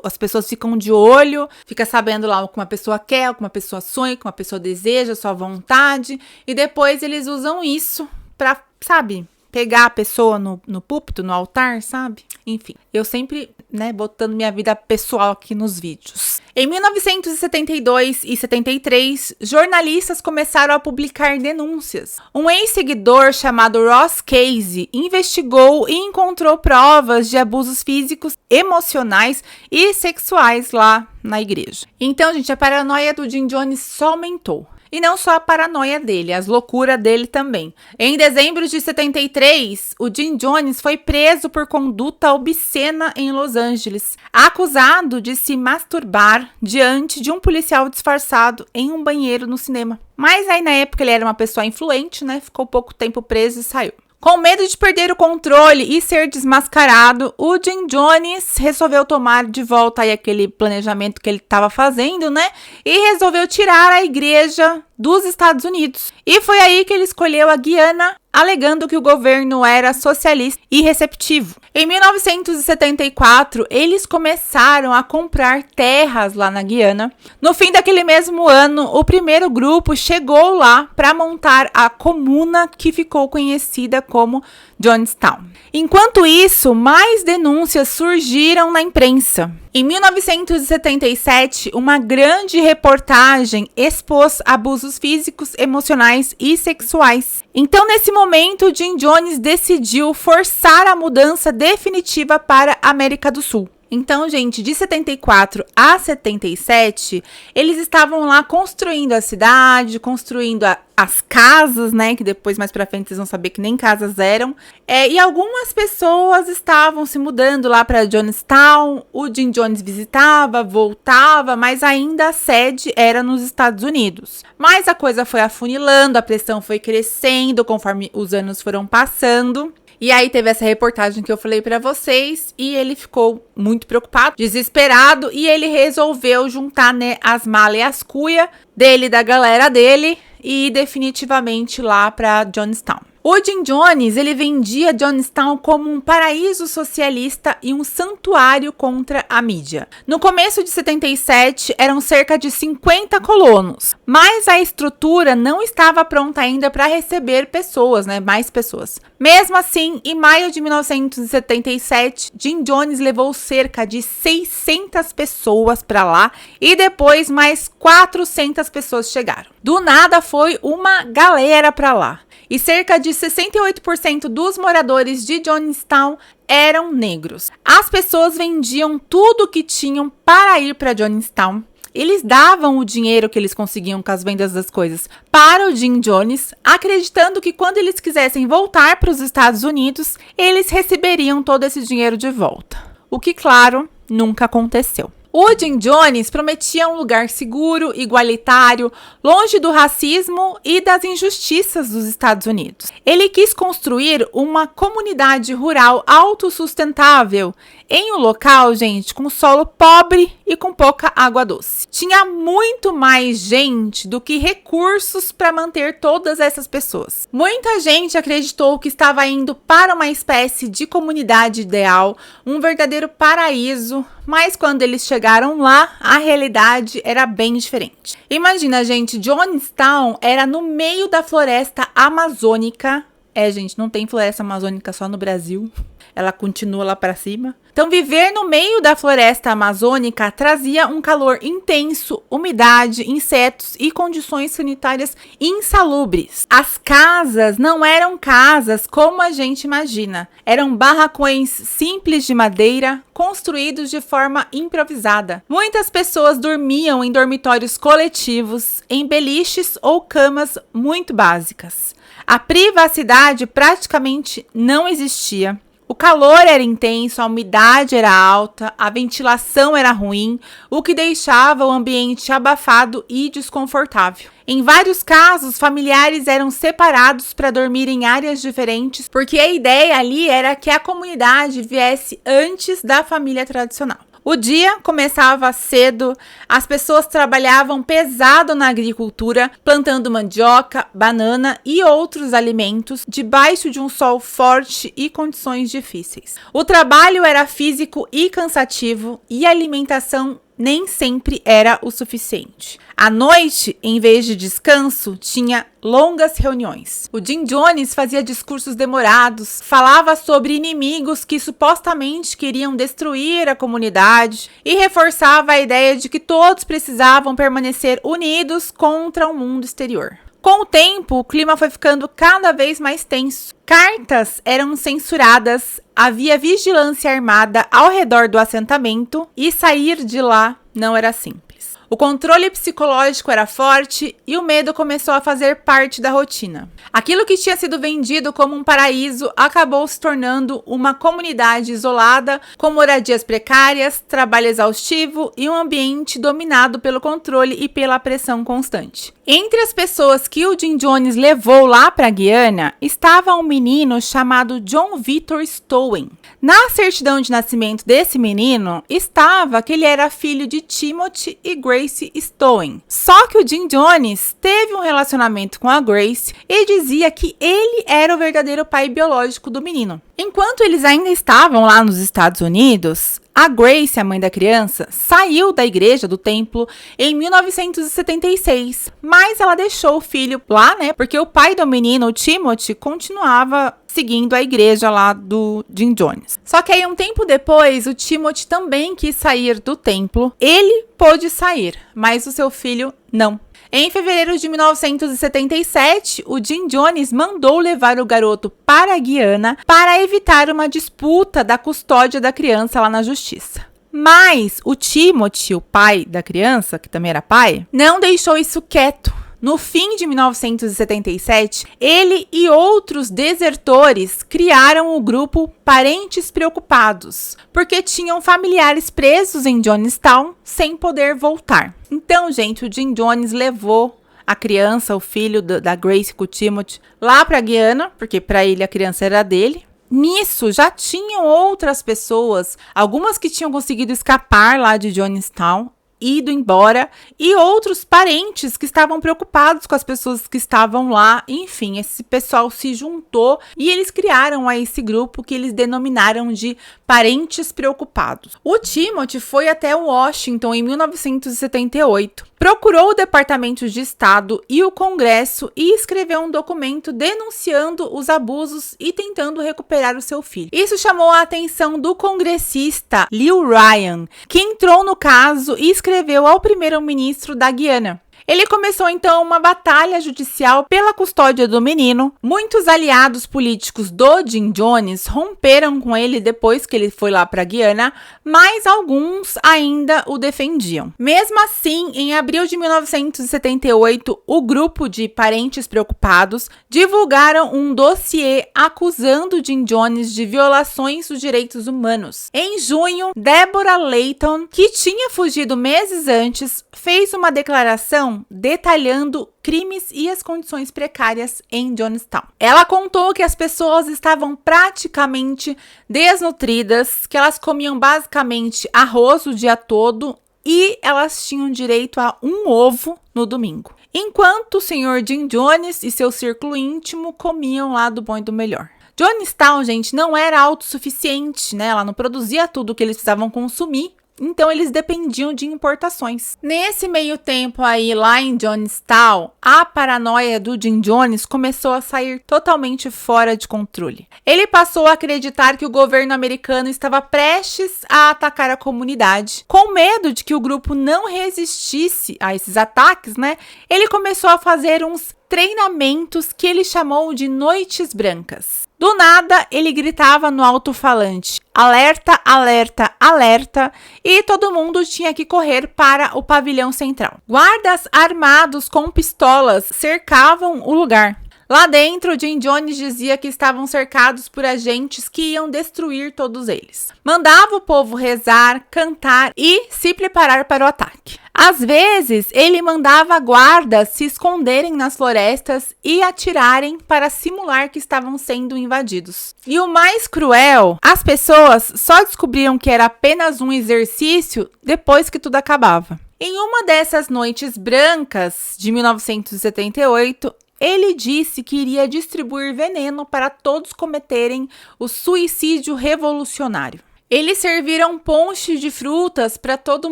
as pessoas ficam de olho, fica sabendo lá o que uma pessoa quer, o que uma pessoa sonha, o que uma pessoa deseja, sua vontade, e depois eles usam isso pra, sabe, pegar a pessoa no púlpito, no altar, sabe? Enfim, eu sempre, né, botando minha vida pessoal aqui nos vídeos. Em 1972 e 73, jornalistas começaram a publicar denúncias. Um ex-seguidor chamado Ross Casey investigou e encontrou provas de abusos físicos, emocionais e sexuais lá na igreja. Então, gente, a paranoia do Jim Jones só aumentou. E não só a paranoia dele, as loucuras dele também. Em dezembro de 73, o Jim Jones foi preso por conduta obscena em Los Angeles, acusado de se masturbar diante de um policial disfarçado em um banheiro no cinema. Mas aí na época ele era uma pessoa influente, né? Ficou pouco tempo preso e saiu. Com medo de perder o controle e ser desmascarado, o Jim Jones resolveu tomar de volta aí aquele planejamento que ele estava fazendo, né? E resolveu tirar a igreja dos Estados Unidos. E foi aí que ele escolheu a Guiana, alegando que o governo era socialista e receptivo. Em 1974, eles começaram a comprar terras lá na Guiana. No fim daquele mesmo ano, o primeiro grupo chegou lá para montar a comuna que ficou conhecida como Jonestown. Enquanto isso, mais denúncias surgiram na imprensa. Em 1977, uma grande reportagem expôs abusos físicos, emocionais e sexuais. Então, nesse momento, Jim Jones decidiu forçar a mudança definitiva para a América do Sul. Então, gente, de 74 a 77, eles estavam lá construindo a cidade, construindo as casas, né? Que depois, mais pra frente, vocês vão saber que nem casas eram. E algumas pessoas estavam se mudando lá para Jonestown. O Jim Jones visitava, voltava, mas ainda a sede era nos Estados Unidos. Mas a coisa foi afunilando, a pressão foi crescendo conforme os anos foram passando. E aí teve essa reportagem que eu falei pra vocês e ele ficou muito preocupado, desesperado, e ele resolveu juntar, né, as malas e as cuias dele, da galera dele, e ir definitivamente lá pra Jonestown. O Jim Jones, ele vendia Jonestown como um paraíso socialista e um santuário contra a mídia. No começo de 77, eram cerca de 50 colonos, mas a estrutura não estava pronta ainda para receber pessoas, né, mais pessoas. Mesmo assim, em maio de 1977, Jim Jones levou cerca de 600 pessoas para lá e depois mais 400 pessoas chegaram. Do nada foi uma galera para lá. E cerca de 68% dos moradores de Jonestown eram negros. As pessoas vendiam tudo o que tinham para ir para Jonestown. Eles davam o dinheiro que eles conseguiam com as vendas das coisas para o Jim Jones, acreditando que quando eles quisessem voltar para os Estados Unidos, eles receberiam todo esse dinheiro de volta. O que, claro, nunca aconteceu. O Jim Jones prometia um lugar seguro, igualitário, longe do racismo e das injustiças dos Estados Unidos. Ele quis construir uma comunidade rural autossustentável em um local, gente, com solo pobre e com pouca água doce. Tinha muito mais gente do que recursos para manter todas essas pessoas. Muita gente acreditou que estava indo para uma espécie de comunidade ideal, um verdadeiro paraíso, mas quando eles chegaram lá, a realidade era bem diferente. Imagina, gente, Jonestown era no meio da floresta amazônica. Gente, não tem floresta amazônica só no Brasil. ela continua lá para cima. Então, viver no meio da floresta amazônica trazia um calor intenso, umidade, insetos e condições sanitárias insalubres. As casas não eram casas como a gente imagina. Eram barracões simples de madeira, construídos de forma improvisada. Muitas pessoas dormiam em dormitórios coletivos, em beliches ou camas muito básicas. A privacidade praticamente não existia. O calor era intenso, a umidade era alta, a ventilação era ruim, o que deixava o ambiente abafado e desconfortável. Em vários casos, familiares eram separados para dormir em áreas diferentes, porque a ideia ali era que a comunidade viesse antes da família tradicional. O dia começava cedo, as pessoas trabalhavam pesado na agricultura, plantando mandioca, banana e outros alimentos debaixo de um sol forte e condições difíceis. O trabalho era físico e cansativo e a alimentação nem sempre era o suficiente. À noite, em vez de descanso, tinha longas reuniões. O Jim Jones fazia discursos demorados, falava sobre inimigos que supostamente queriam destruir a comunidade e reforçava a ideia de que todos precisavam permanecer unidos contra o mundo exterior. Com o tempo, o clima foi ficando cada vez mais tenso. Cartas eram censuradas, havia vigilância armada ao redor do assentamento e sair de lá não era simples. O controle psicológico era forte e o medo começou a fazer parte da rotina. Aquilo que tinha sido vendido como um paraíso acabou se tornando uma comunidade isolada, com moradias precárias, trabalho exaustivo e um ambiente dominado pelo controle e pela pressão constante. Entre as pessoas que o Jim Jones levou lá para a Guiana, estava um menino chamado John Victor Stowen. Na certidão de nascimento desse menino, estava que ele era filho de Timothy e Grace Stowen. Só que o Jim Jones teve um relacionamento com a Grace e dizia que ele era o verdadeiro pai biológico do menino. Enquanto eles ainda estavam lá nos Estados Unidos, a Grace, a mãe da criança, saiu da igreja do templo em 1976, mas ela deixou o filho lá, né? Porque o pai do menino, o Timothy, continuava seguindo a igreja lá do Jim Jones. Só que aí um tempo depois, o Timothy também quis sair do templo. Ele pôde sair, mas o seu filho não. Em fevereiro de 1977, o Jim Jones mandou levar o garoto para a Guiana para evitar uma disputa da custódia da criança lá na justiça. Mas o Timothy, o pai da criança, que também era pai, não deixou isso quieto. No fim de 1977, ele e outros desertores criaram o grupo Parentes Preocupados, porque tinham familiares presos em Jonestown sem poder voltar. Então, gente, o Jim Jones levou a criança, o filho da Grace com o Timothy, lá para a Guiana, porque para ele a criança era dele. Nisso, já tinham outras pessoas, algumas que tinham conseguido escapar lá de Jonestown, ido embora, e outros parentes que estavam preocupados com as pessoas que estavam lá. Enfim, esse pessoal se juntou e eles criaram aí esse grupo que eles denominaram de Parentes Preocupados. O Timothy foi até Washington em 1978, procurou o Departamento de Estado e o Congresso e escreveu um documento denunciando os abusos e tentando recuperar o seu filho. Isso chamou a atenção do congressista Lew Ryan, que entrou no caso e escreveu ao primeiro-ministro da Guiana. Ele começou então uma batalha judicial pela custódia do menino. Muitos aliados políticos do Jim Jones romperam com ele depois que ele foi lá para a Guiana, mas alguns ainda o defendiam. Mesmo assim, em abril de 1978, o grupo de Parentes Preocupados divulgaram um dossiê acusando Jim Jones de violações dos direitos humanos. Em junho, Deborah Layton, que tinha fugido meses antes, fez uma declaração detalhando crimes e as condições precárias em Jonestown. Ela contou que as pessoas estavam praticamente desnutridas, que elas comiam basicamente arroz o dia todo e elas tinham direito a um ovo no domingo. Enquanto o senhor Jim Jones e seu círculo íntimo comiam lá do bom e do melhor. Jonestown, gente, não era autossuficiente, né? Ela não produzia tudo que eles precisavam consumir então eles dependiam de importações. Nesse meio tempo aí, lá em Jonestown, a paranoia do Jim Jones começou a sair totalmente fora de controle. Ele passou a acreditar que o governo americano estava prestes a atacar a comunidade. Com medo de que o grupo não resistisse a esses ataques, né? Ele começou a fazer uns treinamentos que ele chamou de noites brancas. Do nada, ele gritava no alto-falante: alerta, alerta, alerta, e todo mundo tinha que correr para o pavilhão central. Guardas armados com pistolas cercavam o lugar. Lá dentro, Jim Jones dizia que estavam cercados por agentes que iam destruir todos eles. Mandava o povo rezar, cantar e se preparar para o ataque. Às vezes, ele mandava guardas se esconderem nas florestas e atirarem para simular que estavam sendo invadidos. E o mais cruel, as pessoas só descobriam que era apenas um exercício depois que tudo acabava. Em uma dessas noites brancas de 1978, ele disse que iria distribuir veneno para todos cometerem o suicídio revolucionário. Eles serviram ponche de frutas para todo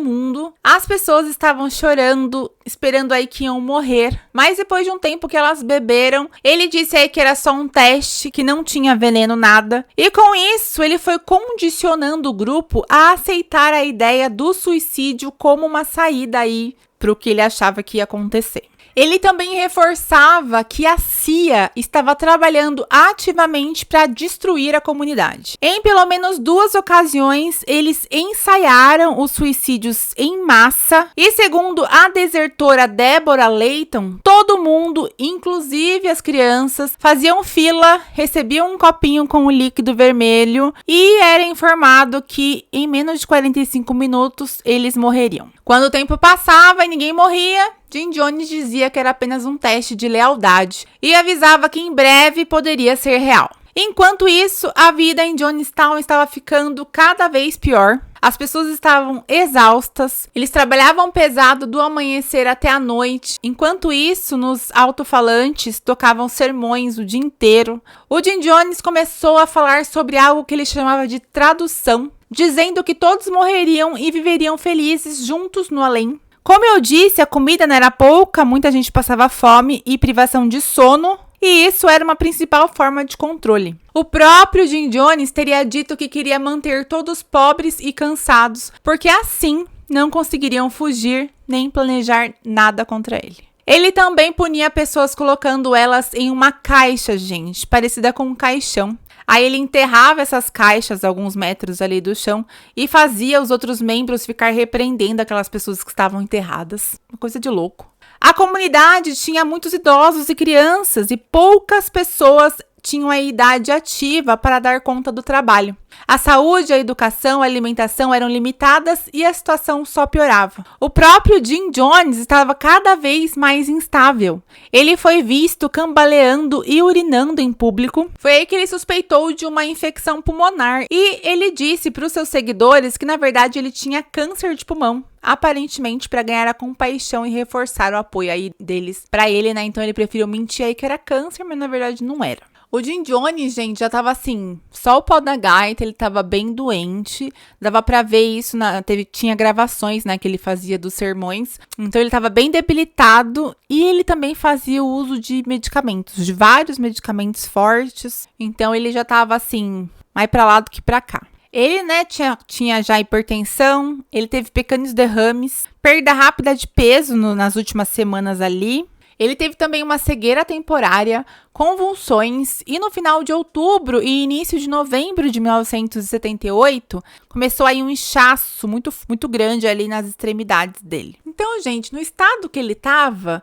mundo. As pessoas estavam chorando, esperando aí que iam morrer. Mas depois de um tempo que elas beberam, ele disse aí que era só um teste, que não tinha veneno nada. E com isso, ele foi condicionando o grupo a aceitar a ideia do suicídio como uma saída aí para o que ele achava que ia acontecer. Ele também reforçava que a CIA estava trabalhando ativamente para destruir a comunidade. Em pelo menos 2 ocasiões, eles ensaiaram os suicídios em massa e, segundo a desertora Deborah Layton, todo mundo, inclusive as crianças, faziam fila, recebiam um copinho com o líquido vermelho e era informado que em menos de 45 minutos eles morreriam. Quando o tempo passava e ninguém morria, Jim Jones dizia que era apenas um teste de lealdade e avisava que em breve poderia ser real. Enquanto isso, a vida em Jonestown estava ficando cada vez pior. As pessoas estavam exaustas, eles trabalhavam pesado do amanhecer até a noite. Enquanto isso, nos alto-falantes tocavam sermões o dia inteiro. O Jim Jones começou a falar sobre algo que ele chamava de tradução, dizendo que todos morreriam e viveriam felizes juntos no além. Como eu disse, a comida não era pouca, muita gente passava fome e privação de sono, e isso era uma principal forma de controle. O próprio Jim Jones teria dito que queria manter todos pobres e cansados, porque assim não conseguiriam fugir nem planejar nada contra ele. Ele também punia pessoas colocando elas em uma caixa, gente, parecida com um caixão. Aí ele enterrava essas caixas a alguns metros ali do chão e fazia os outros membros ficar repreendendo aquelas pessoas que estavam enterradas. Uma coisa de louco. A comunidade tinha muitos idosos e crianças e poucas pessoas tinham a idade ativa para dar conta do trabalho. A saúde, a educação, a alimentação eram limitadas e a situação só piorava. O próprio Jim Jones estava cada vez mais instável. Ele foi visto cambaleando e urinando em público. Foi aí que ele suspeitou de uma infecção pulmonar e ele disse para os seus seguidores que, na verdade, ele tinha câncer de pulmão. Aparentemente para ganhar a compaixão e reforçar o apoio aí deles para ele, né? Então ele preferiu mentir aí que era câncer, mas na verdade não era. O Jim Jones, gente, já tava assim, só o pó da gaita, ele tava bem doente, dava pra ver isso, tinha gravações, né, que ele fazia dos sermões, então ele tava bem debilitado e ele também fazia o uso de medicamentos, de vários medicamentos fortes, então ele já tava assim, mais pra lá do que pra cá. Ele, né, tinha já hipertensão, ele teve pequenos derrames, perda rápida de peso nas últimas semanas ali. Ele teve também uma cegueira temporária, convulsões e no final de outubro e início de novembro de 1978, começou aí um inchaço muito, muito grande ali nas extremidades dele. Então, gente, no estado que ele tava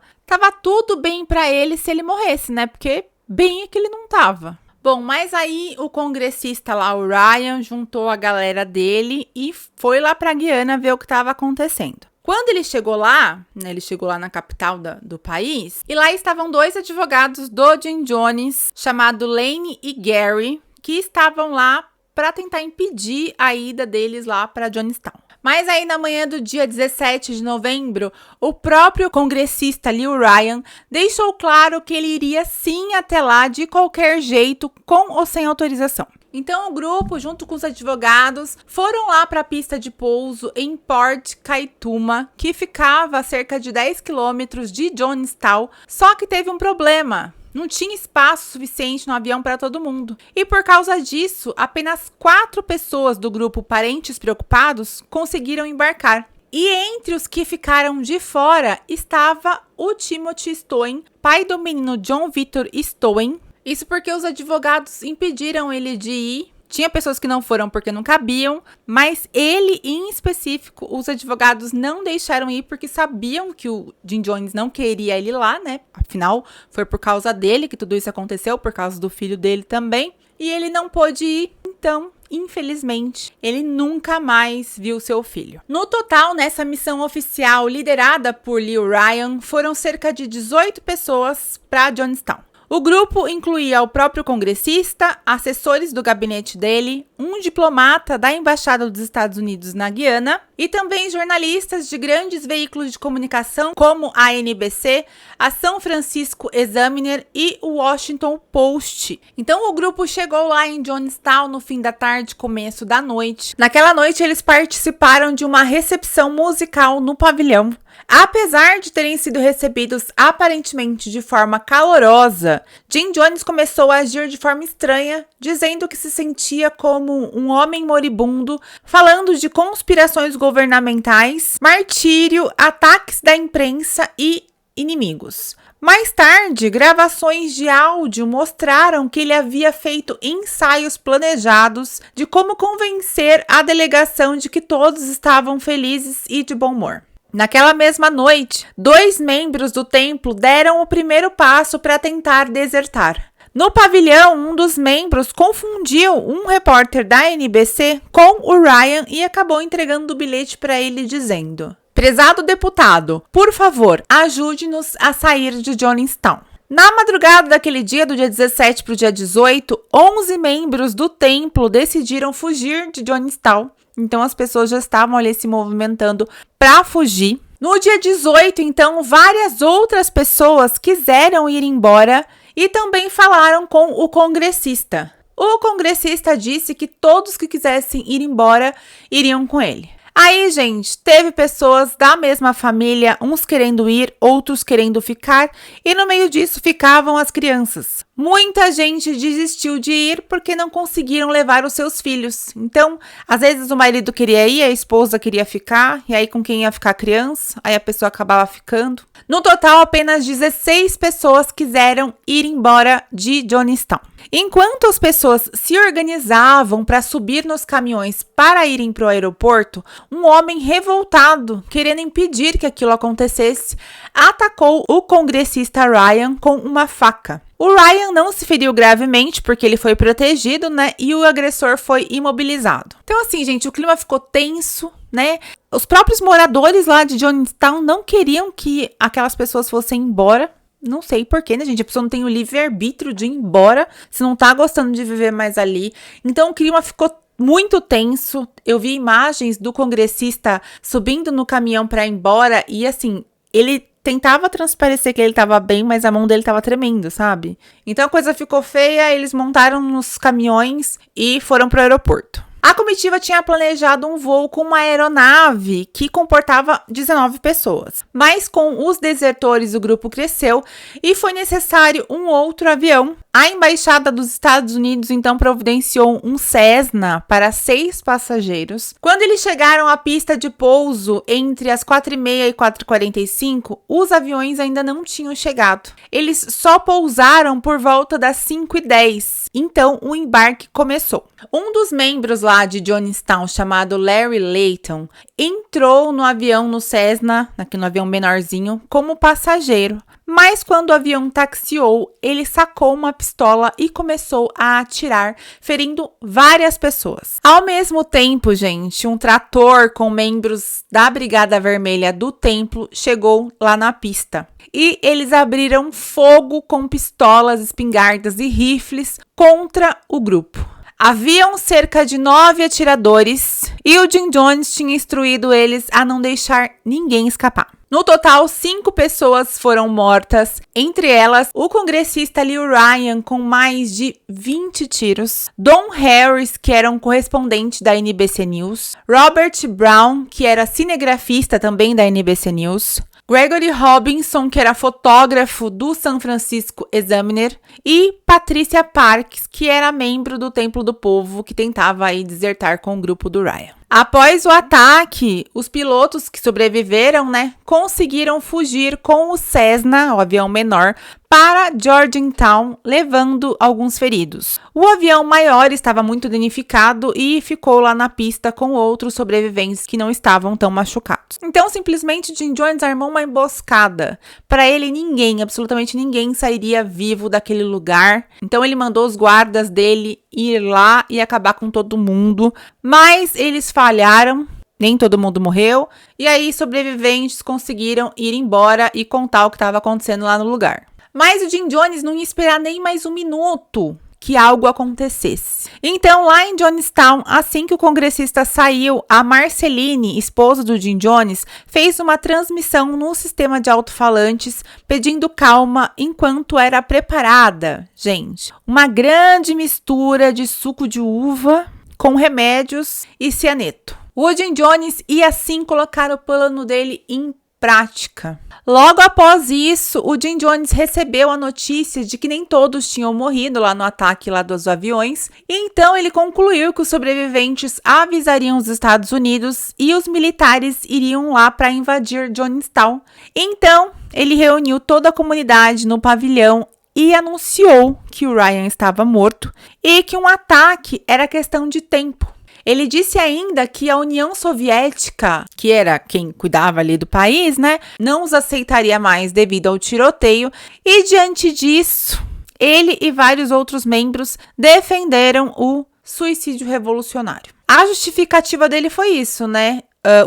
tudo bem pra ele se ele morresse, né? Porque bem é que ele não tava. Bom, mas aí o congressista lá, o Ryan, juntou a galera dele e foi lá pra Guiana ver o que estava acontecendo. Quando ele chegou lá, né, ele chegou lá na capital do país, e lá estavam 2 advogados do Jim Jones, chamados Lane e Gary, que estavam lá para tentar impedir a ida deles lá para Jonestown. Mas aí na manhã do dia 17 de novembro, o próprio congressista Lil Ryan deixou claro que ele iria sim até lá de qualquer jeito, com ou sem autorização. Então o grupo, junto com os advogados, foram lá para a pista de pouso em Port Kaituma, que ficava a cerca de 10 quilômetros de Jonestown, só que teve um problema. Não tinha espaço suficiente no avião para todo mundo. E por causa disso, apenas 4 pessoas do grupo Parentes Preocupados conseguiram embarcar. E entre os que ficaram de fora estava o Timothy Stoen, pai do menino John Victor Stoen. Isso porque os advogados impediram ele de ir. Tinha pessoas que não foram porque não cabiam, mas ele, em específico, os advogados não deixaram ir porque sabiam que o Jim Jones não queria ele lá, né? Afinal, foi por causa dele que tudo isso aconteceu, por causa do filho dele também. E ele não pôde ir, então, infelizmente, ele nunca mais viu seu filho. No total, nessa missão oficial liderada por Lew Ryan, foram cerca de 18 pessoas para Jonestown. O grupo incluía o próprio congressista, assessores do gabinete dele, um diplomata da Embaixada dos Estados Unidos na Guiana e também jornalistas de grandes veículos de comunicação como a NBC, a São Francisco Examiner e o Washington Post. Então o grupo chegou lá em Jonestown no fim da tarde, começo da noite. Naquela noite eles participaram de uma recepção musical no pavilhão. Apesar de terem sido recebidos aparentemente de forma calorosa, Jim Jones começou a agir de forma estranha, dizendo que se sentia como um homem moribundo, falando de conspirações governamentais, martírio, ataques da imprensa e inimigos. Mais tarde, gravações de áudio mostraram que ele havia feito ensaios planejados de como convencer a delegação de que todos estavam felizes e de bom humor. Naquela mesma noite, 2 membros do templo deram o primeiro passo para tentar desertar. No pavilhão, um dos membros confundiu um repórter da NBC com o Ryan e acabou entregando o bilhete para ele dizendo: "Prezado deputado, por favor, ajude-nos a sair de Jonestown." Na madrugada daquele dia, do dia 17 para o dia 18, 11 membros do templo decidiram fugir de Jonestown. Então as pessoas já estavam ali se movimentando para fugir. No dia 18, então, várias outras pessoas quiseram ir embora e também falaram com o congressista. O congressista disse que todos que quisessem ir embora iriam com ele. Aí, gente, teve pessoas da mesma família, uns querendo ir, outros querendo ficar, e no meio disso ficavam as crianças. Muita gente desistiu de ir porque não conseguiram levar os seus filhos. Então, às vezes o marido queria ir, a esposa queria ficar, e aí com quem ia ficar a criança, aí a pessoa acabava ficando. No total, apenas 16 pessoas quiseram ir embora de Jonestown. Enquanto as pessoas se organizavam para subir nos caminhões para irem para o aeroporto, um homem revoltado, querendo impedir que aquilo acontecesse, atacou o congressista Ryan com uma faca. O Ryan não se feriu gravemente porque ele foi protegido, né? E o agressor foi imobilizado. Então, assim, gente, o clima ficou tenso, né? Os próprios moradores lá de Jonestown não queriam que aquelas pessoas fossem embora. Não sei porquê, né, gente? A pessoa não tem o livre-arbítrio de ir embora se não tá gostando de viver mais ali. Então, o clima ficou muito tenso. Eu vi imagens do congressista subindo no caminhão para ir embora e, assim, ele tentava transparecer que ele tava bem, mas a mão dele tava tremendo, sabe? Então, a coisa ficou feia, eles montaram nos caminhões e foram pro aeroporto. A comitiva tinha planejado um voo com uma aeronave que comportava 19 pessoas, mas com os desertores o grupo cresceu e foi necessário um outro avião. A Embaixada dos Estados Unidos então providenciou um Cessna para 6 passageiros. Quando eles chegaram à pista de pouso entre as 4h30 e 4h45, os aviões ainda não tinham chegado. Eles só pousaram por volta das 5h10. Então o embarque começou. Um dos membros lá de Jonestown, chamado Larry Layton, entrou no avião no Cessna, aqui no avião menorzinho, como passageiro. Mas quando o avião taxiou, ele sacou uma pistola e começou a atirar, ferindo várias pessoas. Ao mesmo tempo, gente, um trator com membros da Brigada Vermelha do templo chegou lá na pista. E eles abriram fogo com pistolas, espingardas e rifles contra o grupo. Haviam cerca de 9 atiradores e o Jim Jones tinha instruído eles a não deixar ninguém escapar. No total, 5 pessoas foram mortas, entre elas o congressista Lil Ryan com mais de 20 tiros, Don Harris, que era um correspondente da NBC News, Robert Brown, que era cinegrafista também da NBC News, Gregory Robinson, que era fotógrafo do San Francisco Examiner, e Patricia Parks, que era membro do Templo do Povo, que tentava aí desertar com o grupo do Ryan. Após o ataque, os pilotos que sobreviveram, conseguiram fugir com o Cessna, o avião menor, para Georgetown, levando alguns feridos. O avião maior estava muito danificado e ficou lá na pista com outros sobreviventes que não estavam tão machucados. Então, simplesmente, Jim Jones armou uma emboscada. Para ele, absolutamente ninguém, sairia vivo daquele lugar. Então, ele mandou os guardas dele ir lá e acabar com todo mundo. Mas eles falharam. Nem todo mundo morreu. E aí, sobreviventes conseguiram ir embora e contar o que estava acontecendo lá no lugar. Mas o Jim Jones não ia esperar nem mais um minuto que algo acontecesse. Então, lá em Jonestown, assim que o congressista saiu, a Marceline, esposa do Jim Jones, fez uma transmissão no sistema de alto-falantes, pedindo calma enquanto era preparada, gente, uma grande mistura de suco de uva com remédios e cianeto. O Jim Jones ia assim colocar o plano dele em prática. Logo após isso, o Jim Jones recebeu a notícia de que nem todos tinham morrido lá no ataque lá dos aviões, e então ele concluiu que os sobreviventes avisariam os Estados Unidos e os militares iriam lá para invadir Jonestown. Então, ele reuniu toda a comunidade no pavilhão e anunciou que o Ryan estava morto e que um ataque era questão de tempo. Ele disse ainda que a União Soviética, que era quem cuidava ali do país, não os aceitaria mais devido ao tiroteio. E diante disso, ele e vários outros membros defenderam o suicídio revolucionário. A justificativa dele foi isso,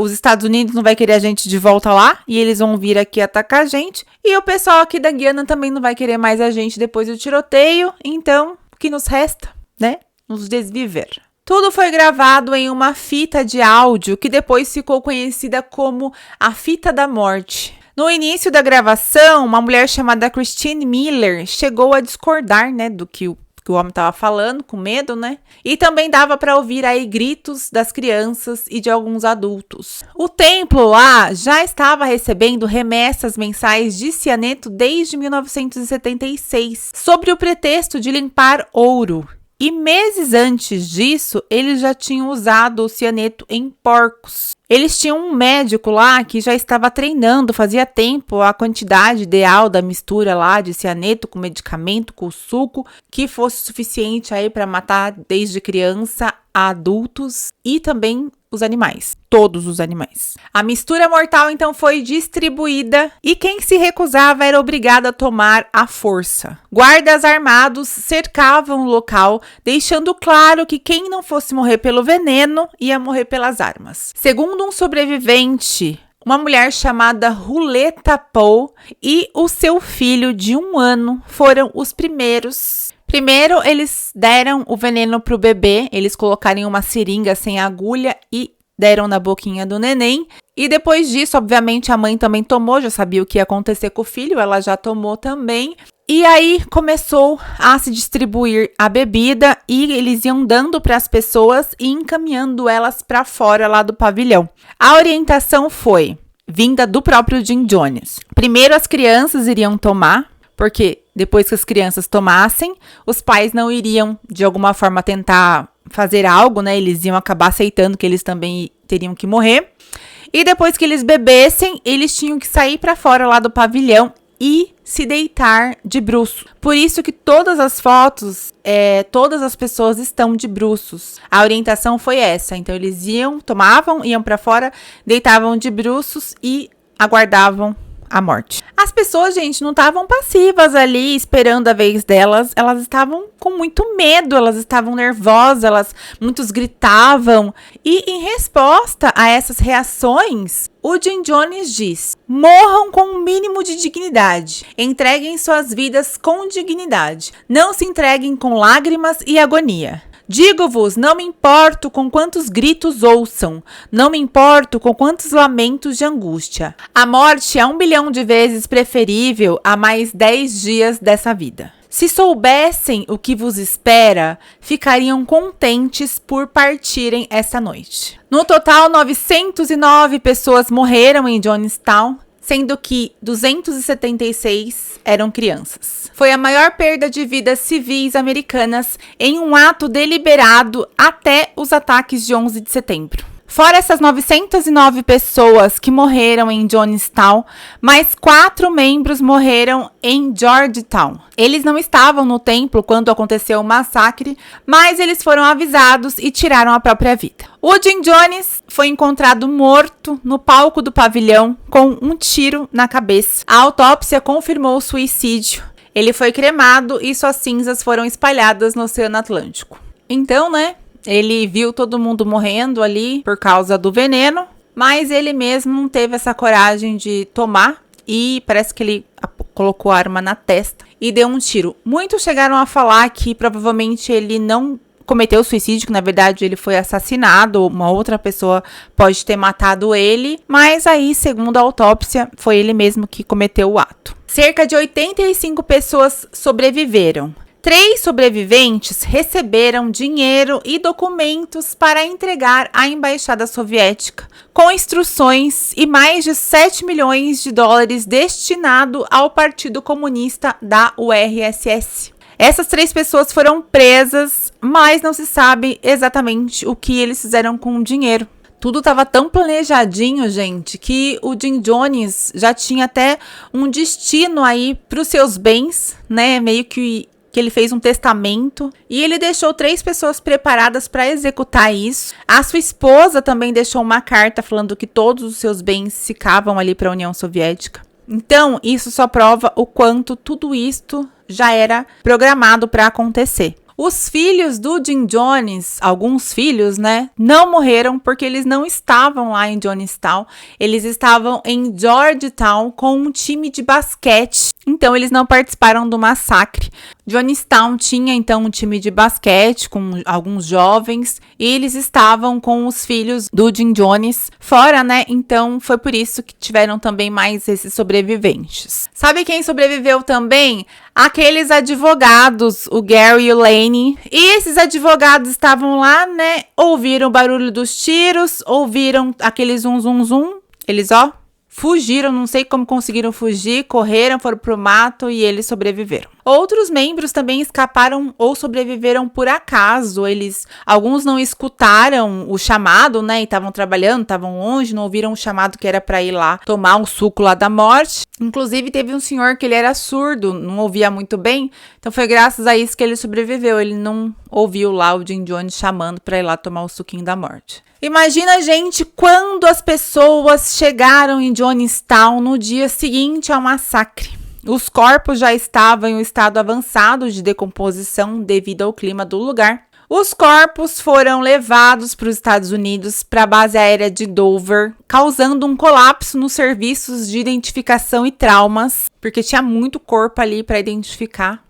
os Estados Unidos não vai querer a gente de volta lá e eles vão vir aqui atacar a gente. E o pessoal aqui da Guiana também não vai querer mais a gente depois do tiroteio. Então, o que nos resta, nos desviver. Tudo foi gravado em uma fita de áudio que depois ficou conhecida como a Fita da Morte. No início da gravação, uma mulher chamada Christine Miller chegou a discordar, do que o homem estava falando, com medo, E também dava para ouvir aí gritos das crianças e de alguns adultos. O templo lá já estava recebendo remessas mensais de cianeto desde 1976, sob o pretexto de limpar ouro. E meses antes disso, eles já tinham usado o cianeto em porcos. Eles tinham um médico lá que já estava treinando, fazia tempo, a quantidade ideal da mistura lá de cianeto com medicamento, com suco, que fosse suficiente aí para matar desde criança a adultos e também os animais, todos os animais. A mistura mortal então foi distribuída e quem se recusava era obrigado a tomar à força. Guardas armados cercavam o local, deixando claro que quem não fosse morrer pelo veneno ia morrer pelas armas. Segundo um sobrevivente, uma mulher chamada Ruleta Poe e o seu filho de 1 ano foram os primeiros. Primeiro, eles deram o veneno para o bebê, eles colocaram em uma seringa sem agulha e deram na boquinha do neném. E depois disso, obviamente, a mãe também tomou, já sabia o que ia acontecer com o filho, ela já tomou também. E aí começou a se distribuir a bebida e eles iam dando para as pessoas e encaminhando elas para fora lá do pavilhão. A orientação foi vinda do próprio Jim Jones. Primeiro as crianças iriam tomar, porque depois que as crianças tomassem, os pais não iriam de alguma forma tentar fazer algo, eles iam acabar aceitando que eles também teriam que morrer. E depois que eles bebessem, eles tinham que sair para fora lá do pavilhão e se deitar de bruços. Por isso que todas as fotos, todas as pessoas estão de bruços. A orientação foi essa. Então eles tomavam, iam para fora, deitavam de bruços e aguardavam a morte. As pessoas, gente, não estavam passivas ali esperando a vez delas, elas estavam com muito medo, elas estavam nervosas, muitos gritavam. E em resposta a essas reações, o Jim Jones diz: morram com um mínimo de dignidade, entreguem suas vidas com dignidade, não se entreguem com lágrimas e agonia. Digo-vos, não me importo com quantos gritos ouçam, não me importo com quantos lamentos de angústia. A morte é 1 bilhão de vezes preferível a mais 10 dias dessa vida. Se soubessem o que vos espera, ficariam contentes por partirem essa noite. No total, 909 pessoas morreram em Jonestown, sendo que 276 eram crianças. Foi a maior perda de vidas civis americanas em um ato deliberado até os ataques de 11 de setembro. Fora essas 909 pessoas que morreram em Jonestown, mais 4 membros morreram em Georgetown. Eles não estavam no templo quando aconteceu o massacre, mas eles foram avisados e tiraram a própria vida. O Jim Jones foi encontrado morto no palco do pavilhão com um tiro na cabeça. A autópsia confirmou o suicídio. Ele foi cremado e suas cinzas foram espalhadas no Oceano Atlântico. Então, ele viu todo mundo morrendo ali por causa do veneno, mas ele mesmo não teve essa coragem de tomar e parece que ele colocou a arma na testa e deu um tiro. Muitos chegaram a falar que provavelmente ele não cometeu suicídio, que na verdade ele foi assassinado, uma outra pessoa pode ter matado ele, mas aí, segundo a autópsia, foi ele mesmo que cometeu o ato. Cerca de 85 pessoas sobreviveram. 3 sobreviventes receberam dinheiro e documentos para entregar à embaixada soviética, com instruções e mais de 7 milhões de dólares destinado ao Partido Comunista da URSS. Essas 3 pessoas foram presas, mas não se sabe exatamente o que eles fizeram com o dinheiro. Tudo estava tão planejadinho, gente, que o Jim Jones já tinha até um destino aí para os seus bens, meio que ele fez um testamento e ele deixou 3 pessoas preparadas para executar isso. A sua esposa também deixou uma carta falando que todos os seus bens ficavam ali para a União Soviética. Então, isso só prova o quanto tudo isto já era programado para acontecer. Os filhos do Jim Jones, alguns filhos, não morreram porque eles não estavam lá em Jonestown. Eles estavam em Georgetown com um time de basquete. Então, eles não participaram do massacre. Jonestown tinha, então, um time de basquete com alguns jovens. E eles estavam com os filhos do Jim Jones fora, Então, foi por isso que tiveram também mais esses sobreviventes. Sabe quem sobreviveu também? Aqueles advogados, o Gary e o Lane. E esses advogados estavam lá, Ouviram o barulho dos tiros, ouviram aquele zum, zum, zum. Eles, fugiram, não sei como conseguiram fugir, correram, foram pro mato e eles sobreviveram. Outros membros também escaparam ou sobreviveram por acaso. Alguns não escutaram o chamado, e estavam trabalhando, estavam longe, não ouviram o chamado que era para ir lá tomar um suco lá da morte. Inclusive, teve um senhor que ele era surdo, não ouvia muito bem, então foi graças a isso que ele sobreviveu. Ele não ouviu lá o Jim Jones chamando para ir lá tomar o suquinho da morte. Imagina, gente, quando as pessoas chegaram em Jonestown no dia seguinte ao massacre. Os corpos já estavam em um estado avançado de decomposição devido ao clima do lugar. Os corpos foram levados para os Estados Unidos, para a base aérea de Dover, causando um colapso nos serviços de identificação e traumas, porque tinha muito corpo ali para identificar,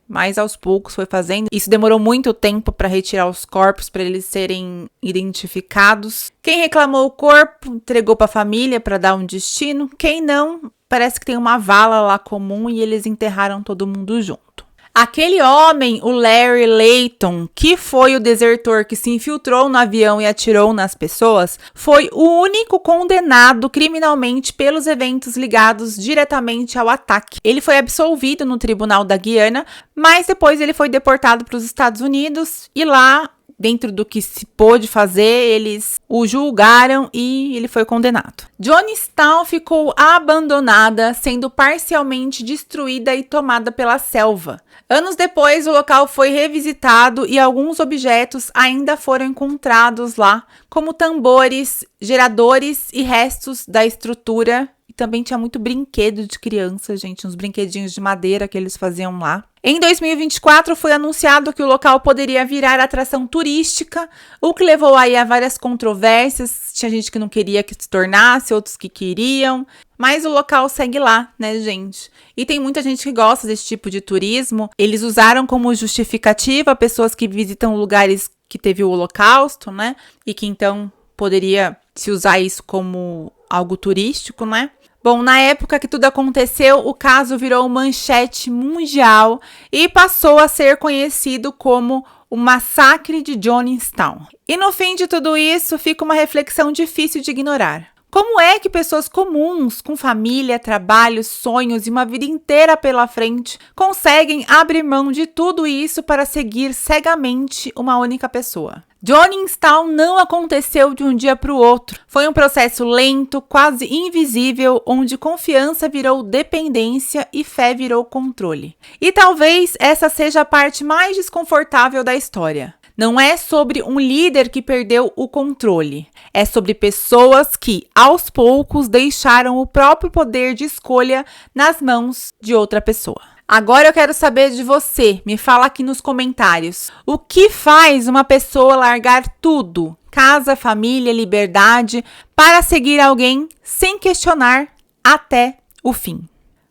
Mas aos poucos foi fazendo. Isso demorou muito tempo para retirar os corpos, para eles serem identificados. Quem reclamou o corpo, entregou para a família para dar um destino. Quem não, parece que tem uma vala lá comum e eles enterraram todo mundo junto. Aquele homem, o Larry Layton, que foi o desertor que se infiltrou no avião e atirou nas pessoas, foi o único condenado criminalmente pelos eventos ligados diretamente ao ataque. Ele foi absolvido no tribunal da Guiana, mas depois ele foi deportado para os Estados Unidos e lá, dentro do que se pôde fazer, eles o julgaram e ele foi condenado. Jonestown ficou abandonada, sendo parcialmente destruída e tomada pela selva. Anos depois, o local foi revisitado e alguns objetos ainda foram encontrados lá, como tambores, geradores e restos da estrutura também tinha muito brinquedo de criança, gente, uns brinquedinhos de madeira que eles faziam lá. Em 2024, foi anunciado que o local poderia virar atração turística, o que levou aí a várias controvérsias. Tinha gente que não queria que se tornasse, outros que queriam. Mas o local segue lá, né, gente? E tem muita gente que gosta desse tipo de turismo. Eles usaram como justificativa pessoas que visitam lugares que teve o Holocausto, né? E que então poderia se usar isso como algo turístico, né? Bom, na época que tudo aconteceu, o caso virou manchete mundial e passou a ser conhecido como o Massacre de Jonestown. E no fim de tudo isso, fica uma reflexão difícil de ignorar. Como é que pessoas comuns, com família, trabalho, sonhos e uma vida inteira pela frente, conseguem abrir mão de tudo isso para seguir cegamente uma única pessoa? Jonestown não aconteceu de um dia para o outro. Foi um processo lento, quase invisível, onde confiança virou dependência e fé virou controle. E talvez essa seja a parte mais desconfortável da história. Não é sobre um líder que perdeu o controle. É sobre pessoas que, aos poucos, deixaram o próprio poder de escolha nas mãos de outra pessoa. Agora eu quero saber de você. Me fala aqui nos comentários. O que faz uma pessoa largar tudo? Casa, família, liberdade, para seguir alguém sem questionar até o fim.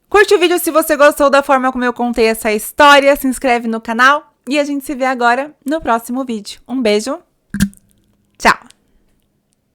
Curte o vídeo se você gostou da forma como eu contei essa história. Se inscreve no canal. E a gente se vê agora no próximo vídeo. Um beijo. Tchau!